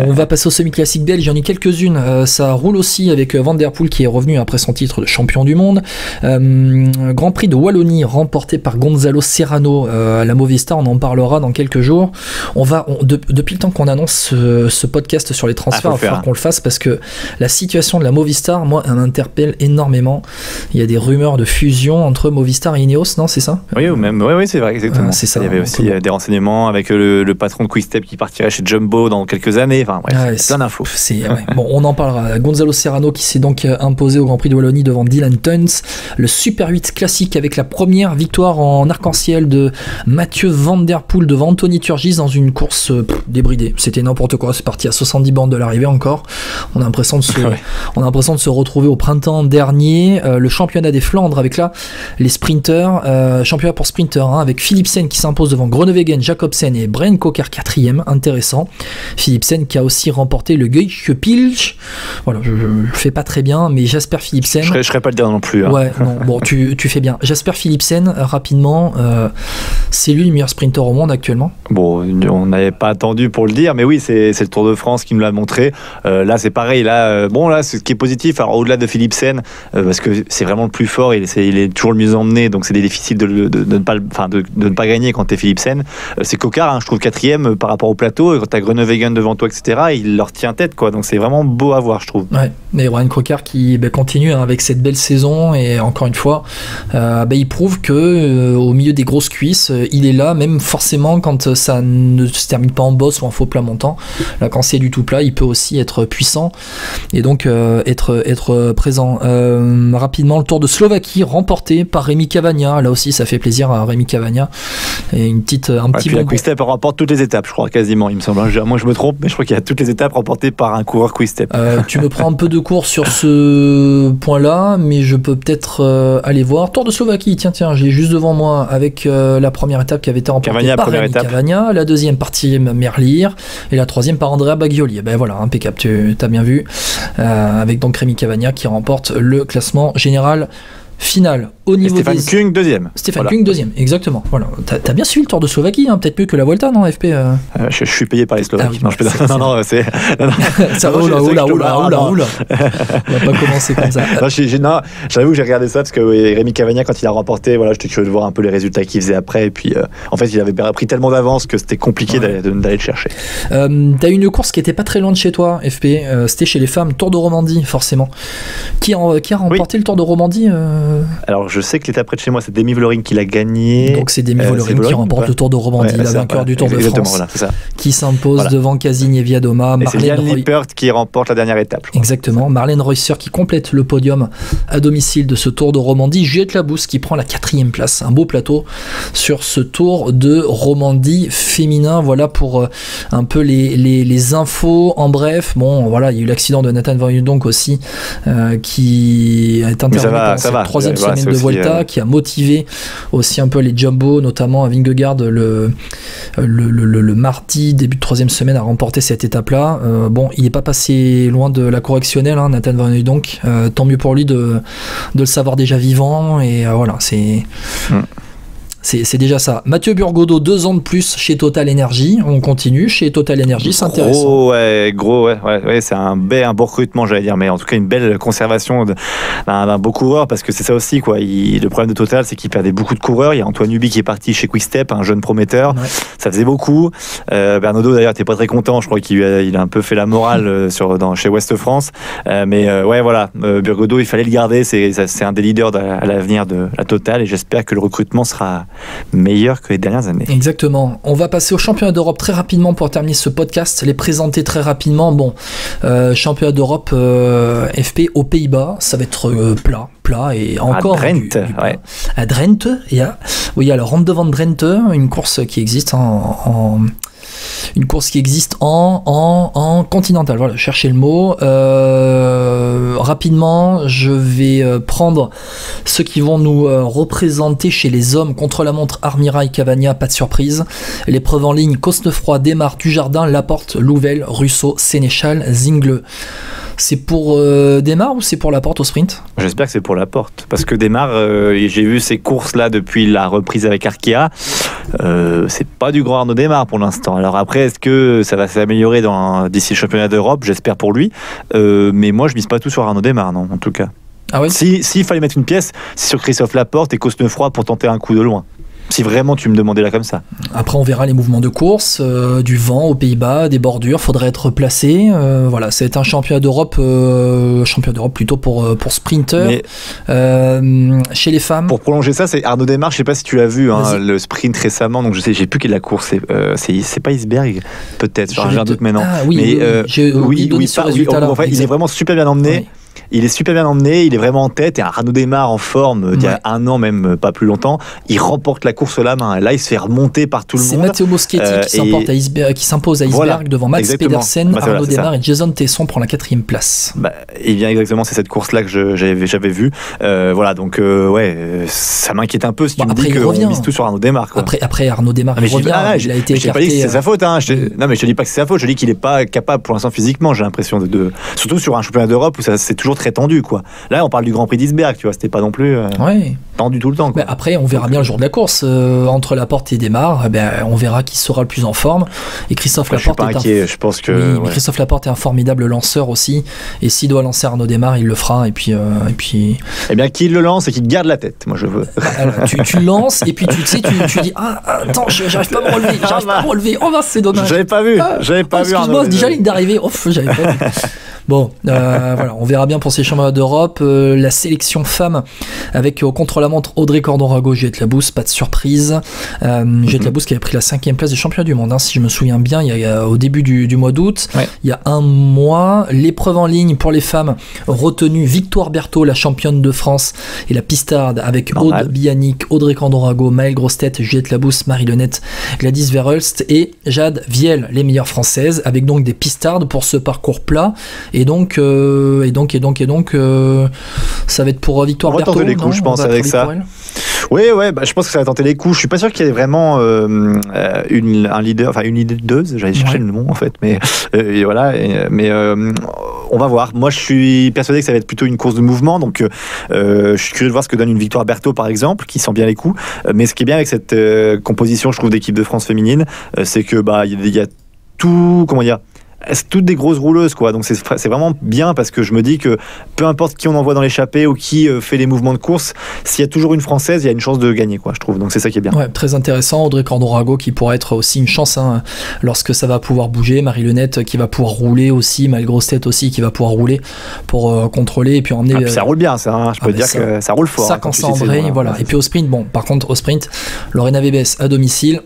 On va passer aux semi-classiques belges, j'en ai quelques-unes. Ça roule aussi avec Van Der Poel qui est revenu après son titre de champion du monde. Grand Prix de Wallonie remporté par Gonzalo Serrano à la Movistar, on en parlera dans quelques jours. Depuis le temps qu'on annonce ce podcast sur les transferts, il va falloir qu'on le fasse parce que la situation de la Movistar, moi, elle m'interpelle énormément. Il y a des rumeurs de fusion entre Movistar et Ineos, non, c'est ça? Oui, ou même, oui, c'est vrai, exactement. C'est ça. Il y avait aussi des renseignements avec le patron de Quick-Step qui partirait chez Jumbo dans quelques années. Enfin, bref, plein d'infos. Bon, on en parlera. Gonzalo Serrano qui s'est donc imposé au Grand Prix de Wallonie devant Dylan Teuns. Le Super 8 classique avec la première victoire en arc-en-ciel de Mathieu Van Der Poel devant Anthony Turgis dans une course débridée. C'était n'importe quoi. C'est parti à 70 bornes de l'arrivée encore. On a l'impression de se retrouver au printemps dernier. Le championnat des Flandres avec là les sprinters, championnat pour sprinters avec Philipsen qui s'impose devant Groenewegen, Jacobsen et Bryan Coquard 4e. Intéressant. Philipsen qui a aussi remporté le Geusche-Pilch. Voilà, je fais pas très bien, mais Jasper Philipsen. Je serais pas le dire non plus. Hein. Ouais, non, bon, tu fais bien. Jasper Philipsen, rapidement, c'est lui le meilleur sprinter au monde actuellement. Bon, on n'avait pas attendu pour le dire, mais oui, c'est le Tour de France qui nous l'a montré. Là, c'est pareil. Là, ce qui est positif, alors au-delà de Philipsen, parce que c'est vraiment le plus fort, il est toujours le mieux emmené, donc c'est difficile de ne pas gagner quand t'es Philipsen. C'est Coquard, hein, je trouve 4e par rapport au plateau. Quand t'as Groenewegen devant toi, etc., il leur tient tête, quoi. Donc c'est vraiment beau à voir, je trouve. Ouais, mais Bryan Coquard qui continue avec cette belle saison et encore une fois, il prouve que au milieu des grosses cuisses, il est là, même forcément quand ça ne se termine pas en bosse ou en faux plat montant. Là, quand c'est du tout plat, il peut aussi être puissant et donc être présent. Rapidement, le Tour de Slovaquie remporté par Rémi Cavagna. Là aussi, ça fait plaisir à Rémi Cavagna. Et un petit bonbon. Quick-Step remporte toutes les étapes, je crois, quasiment, il me semble. Moi, je me trompe, mais je crois qu'il y a toutes les étapes remportées par un coureur Quick-Step. Tu me prends un peu de cours sur ce point-là, mais je peux peut-être aller voir. Tour de Slovaquie, tiens, j'ai juste devant moi avec la première étape qui avait été remportée par Rémi Cavagna, la deuxième par Thierry Merlier et la troisième par Andrea Bagioli. Et ben voilà, impeccable, tu as bien vu. Avec donc Rémi Cavagna qui remporte le classement général final. Au niveau Stéphane Kung, deuxième. Stéphane Kung, deuxième, exactement. Voilà. T'as bien suivi le Tour de Slovaquie, hein, peut-être mieux que la Vuelta, non, FP je suis payé par les Slovaques. Ah oui, non, c'est. Oula. On va pas commencer comme ça. J'avoue que j'ai regardé ça parce que Rémi Cavagna, quand il a remporté, j'étais curieux de voir un peu les résultats qu'il faisait après. Et puis, en fait, il avait pris tellement d'avance que c'était compliqué d'aller le chercher. T'as une course qui était pas très loin de chez toi, FP. C'était chez les femmes, Tour de Romandie, forcément. Qui a remporté le Tour de Romandie Alors, je sais que l'étape près de chez moi, c'est Demi Vollering qui l'a gagné. Donc c'est Demi Vollering qui remporte le Tour de Romandie, la vainqueur du Tour de France, qui s'impose devant Casigny Viadoma. Et c'est Liane Lippert qui remporte la dernière étape. Exactement, Marlène Reusser qui complète le podium à domicile de ce Tour de Romandie. Juliette Labousse qui prend la 4e place, un beau plateau sur ce Tour de Romandie féminin. Voilà pour un peu les infos en bref. Bon, voilà, il y a eu l'accident de Nathan Van Hooydonk aussi qui est intervenu pendant cette 3e semaine de Vuelta, qui a motivé aussi un peu les Jumbo, notamment à Vingegaard le mardi, début de 3e semaine, à remporter cette étape-là. Il n'est pas passé loin de la correctionnelle, hein, Nathan Van Hooydonk. Tant mieux pour lui de le savoir déjà vivant, et voilà, c'est... C'est déjà ça. Mathieu Burgodeau, 2 ans de plus chez Total Energy. On continue chez Total Energy, c'est intéressant. Gros, c'est un beau recrutement, j'allais dire, mais en tout cas une belle conservation d'un beau coureur, parce que c'est ça aussi, quoi. Le problème de Total, c'est qu'il perdait beaucoup de coureurs. Il y a Antoine Nubi qui est parti chez Quick-Step, un jeune prometteur. Ouais. Ça faisait beaucoup. Bernaudot, d'ailleurs, t'es pas très content. Je crois qu'il a un peu fait la morale chez Ouest France. Burgodeau, il fallait le garder. C'est un des leaders à l'avenir de la Total, et j'espère que le recrutement sera meilleur que les dernières années. Exactement. On va passer au championnat d'Europe très rapidement pour terminer ce podcast, les présenter très rapidement. Championnat d'Europe FP aux Pays-Bas, ça va être plat et encore à Drenthe, à Drenthe, il y a le Ronde van Drenthe, une course qui existe en continental. Voilà, cherchez le mot. Rapidement, je vais prendre ceux qui vont nous représenter chez les hommes contre la montre. Armirail, Cavagna, pas de surprise. L'épreuve en ligne, Cosnefroy, Desmar, Dujardin, Laporte, Louvel, Russo, Sénéchal, Zingle. C'est pour Desmar ou c'est pour Laporte au sprint ? J'espère que c'est pour Laporte, parce que Desmar, j'ai vu ces courses là depuis la reprise avec Arkea, c'est pas du grand Arnaud Desmar pour l'instant. Alors après, est-ce que ça va s'améliorer d'ici le championnat d'Europe ? J'espère pour lui, mais moi je mise pas tout sur Arnaud Desmar, non, en tout cas. Ah ouais ? S'il fallait mettre une pièce, c'est sur Christophe Laporte et Cosnefroy pour tenter un coup de loin. Si vraiment tu me demandais là comme ça. Après, on verra les mouvements de course, du vent aux Pays-Bas, des bordures, faudrait être placé. Voilà, c'est un championnat d'Europe plutôt pour sprinter. Chez les femmes. Pour prolonger ça, c'est Arnaud Démare, je sais pas si tu l'as vu, hein, le sprint récemment, donc j'ai plus quelle est la course, c'est pas Isberg, peut-être, j'ai un doute maintenant. Ah oui, mais il est vraiment super bien emmené. Oui. Il est super bien emmené, il est vraiment en tête. Et Arnaud Démare en forme, il y a un an, même pas plus longtemps, il remporte la course à la main. Là, il se fait remonter par tout le monde. C'est Matteo Moschetti qui s'impose à Iceberg devant Mats Pedersen, Arnaud Démare et Jason Tesson prend la 4e place. Et bien exactement, c'est cette course-là que j'avais vue. Voilà, donc ça m'inquiète un peu si tu me dis qu'on mise tout sur Arnaud Démare. Après Arnaud Démare, il revient. Il a été écarté. Je n'ai pas dit que c'est sa faute. Non, mais je te dis pas que c'est sa faute. Je dis qu'il n'est pas capable pour l'instant physiquement. J'ai l'impression surtout sur un championnat d'Europe où c'est toujours très tendu, quoi. Là, on parle du Grand Prix d'Isberg, tu vois, c'était pas non plus tendu tout le temps, quoi. Mais après, on verra bien le jour de la course. Entre Laporte et Démare, on verra qui sera le plus en forme. Et Christophe Laporte je pense que Christophe Laporte est un formidable lanceur aussi. Et s'il doit lancer Arnaud Démare, il le fera. Et puis. Eh bien, qu'il le lance et qu'il garde la tête. Moi, je veux. Alors, tu lances et puis tu dis attends, j'arrive pas à me relever. Oh, c'est dommage. J'avais pas vu. Excuse-moi, déjà ligne d'arrivée. J'avais pas vu. Bon, voilà, on verra bien pour ces championnats d'Europe. La sélection femme avec au contre-la-montre Audrey Cordon-Rago, Juliette Labous, pas de surprise. Juliette Labous qui avait pris la 5e place du championnat du monde, si je me souviens bien, il y a au début du mois d'août. Il y a un mois, l'épreuve en ligne pour les femmes retenue Victoire Berthaud, la championne de France, et la pistarde avec Aude Bianic, Audrey Cordon-Rago, Maëlle Grossetête, Juliette Labous, Marie Lenette, Gladys Verhulst et Jade Viel, les meilleures françaises, avec donc des pistardes pour ce parcours plat. Et donc, ça va être pour Victoire Berthaud. On va tenter les coups, je pense, avec ça. Oui, je pense que ça va tenter les coups. Je suis pas sûr qu'il y ait vraiment un leader, enfin une leadeuse. J'allais chercher le nom en fait, mais on va voir. Moi, je suis persuadé que ça va être plutôt une course de mouvement, donc je suis curieux de voir ce que donne une Victoire Berthaud par exemple, qui sent bien les coups. Mais ce qui est bien avec cette composition, je trouve, d'équipe de France féminine, c'est que il y a tout, comment dire. C'est toutes des grosses rouleuses, quoi. Donc c'est vraiment bien parce que je me dis que peu importe qui on envoie dans l'échappée ou qui fait les mouvements de course, s'il y a toujours une Française, il y a une chance de gagner, quoi, je trouve. Donc c'est ça qui est bien. Ouais, très intéressant. Audrey Cordon-Rago qui pourra être aussi une chance lorsque ça va pouvoir bouger. Marie Lenette qui va pouvoir rouler aussi. Maëlle Grossetête aussi qui va pouvoir rouler pour contrôler et puis emmener. Puis ça roule bien, ça. Je peux dire que ça roule fort. Ça quand ça en vrai, voilà. Et puis au sprint, par contre au sprint, Lorena Bébès à domicile.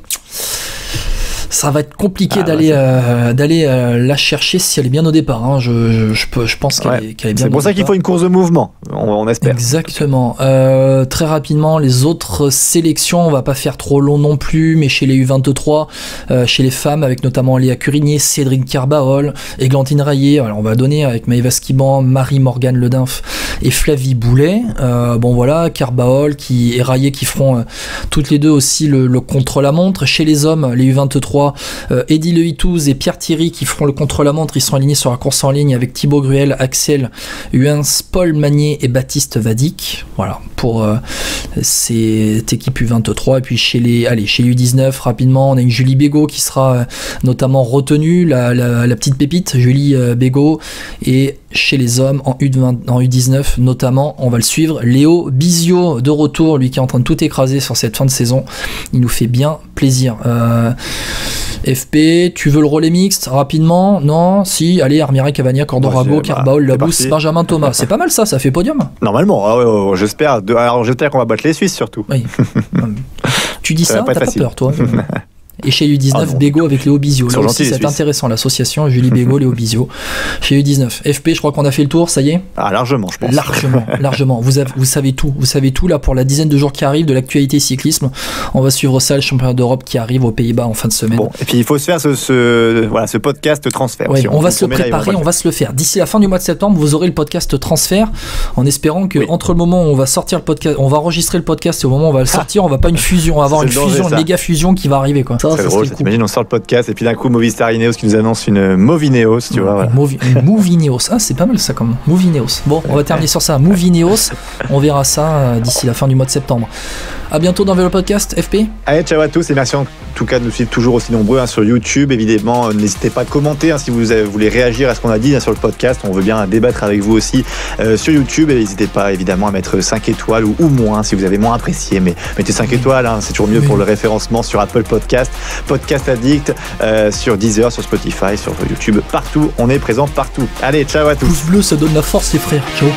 Ça va être compliqué d'aller la chercher si elle est bien au départ. Je pense qu'elle est bien. C'est pour ça qu'il faut une course de mouvement, on espère. Exactement. Très rapidement, les autres sélections, on va pas faire trop long non plus, mais chez les U23, chez les femmes, avec notamment Léa Curigné, Cédric Carbaol, Églantine Rayet. Alors on va donner avec Maëva Skiban, Marie-Morgane Ledinf et Flavie Boulet. Carbaol et Rayet qui feront toutes les deux aussi le contre-la-montre. Chez les hommes, les U23, Eddy Lehitouz et Pierre Thierry qui feront le contre-la-montre. Ils sont alignés sur la course en ligne avec Thibaut Gruel, Axel Huens, Paul Magnier et Baptiste Vadic. Voilà pour cette équipe U23. Et puis chez les U19, rapidement, on a une Julie Bégaud qui sera notamment retenue, la petite pépite Julie Bégaud. Et chez les hommes en U19 notamment, on va le suivre, Léo Bizio de retour, lui qui est en train de tout écraser sur cette fin de saison. Il nous fait bien plaisir. FP, tu veux le relais mixte rapidement? Non? Si, allez, Armira, Cavagna, Cordon-Rago, Carbaol, Labous, Benjamin Thomas. C'est pas mal ça fait podium. Normalement, j'espère. Alors j'espère qu'on va battre les Suisses surtout. Oui. Tu dis ça, t'as pas peur toi? Et chez U19, Bégaud avec Léo Bizio. Là aussi, c'est intéressant, l'association Julie Bégaud, Léo Bizio. Chez U19. FP, je crois qu'on a fait le tour, ça y est? Largement, je pense. Largement. Vous savez tout, là, pour la dizaine de jours qui arrivent de l'actualité cyclisme. On va suivre ça, le championnat d'Europe qui arrive aux Pays-Bas en fin de semaine. Bon, et puis il faut se faire ce podcast transfert. Oui, on va se le préparer, on va se le faire. D'ici la fin du mois de septembre, vous aurez le podcast transfert, en espérant que entre le moment où on va sortir le podcast, on va enregistrer le podcast et au moment où on va le sortir, on va pas une fusion, on va avoir une fusion, une méga fusion qui va arriver, quoi. Ça c'est drôle, serait ça cool. t'imagines, on sort le podcast et puis d'un coup Movistar Ineos qui nous annonce une Movineos, tu vois. Voilà. Movineos, ah c'est pas mal ça comme nom. Movineos. Bon, on va terminer sur ça. Movineos, on verra ça d'ici la fin du mois de septembre. À bientôt dans Vélo Podcast, FP. Allez, ciao à tous et merci en tout cas de nous suivre toujours aussi nombreux sur YouTube. Évidemment, n'hésitez pas à commenter si vous voulez réagir à ce qu'on a dit sur le podcast. On veut bien débattre avec vous aussi sur YouTube. Et n'hésitez pas évidemment à mettre 5 étoiles ou moins si vous avez moins apprécié. Mais mettez 5 étoiles, c'est toujours mieux pour le référencement sur Apple Podcast, Podcast Addict, sur Deezer, sur Spotify, sur YouTube. Partout, on est présent partout. Allez, ciao à tous. Pouce bleu, ça donne la force les frères. Ciao.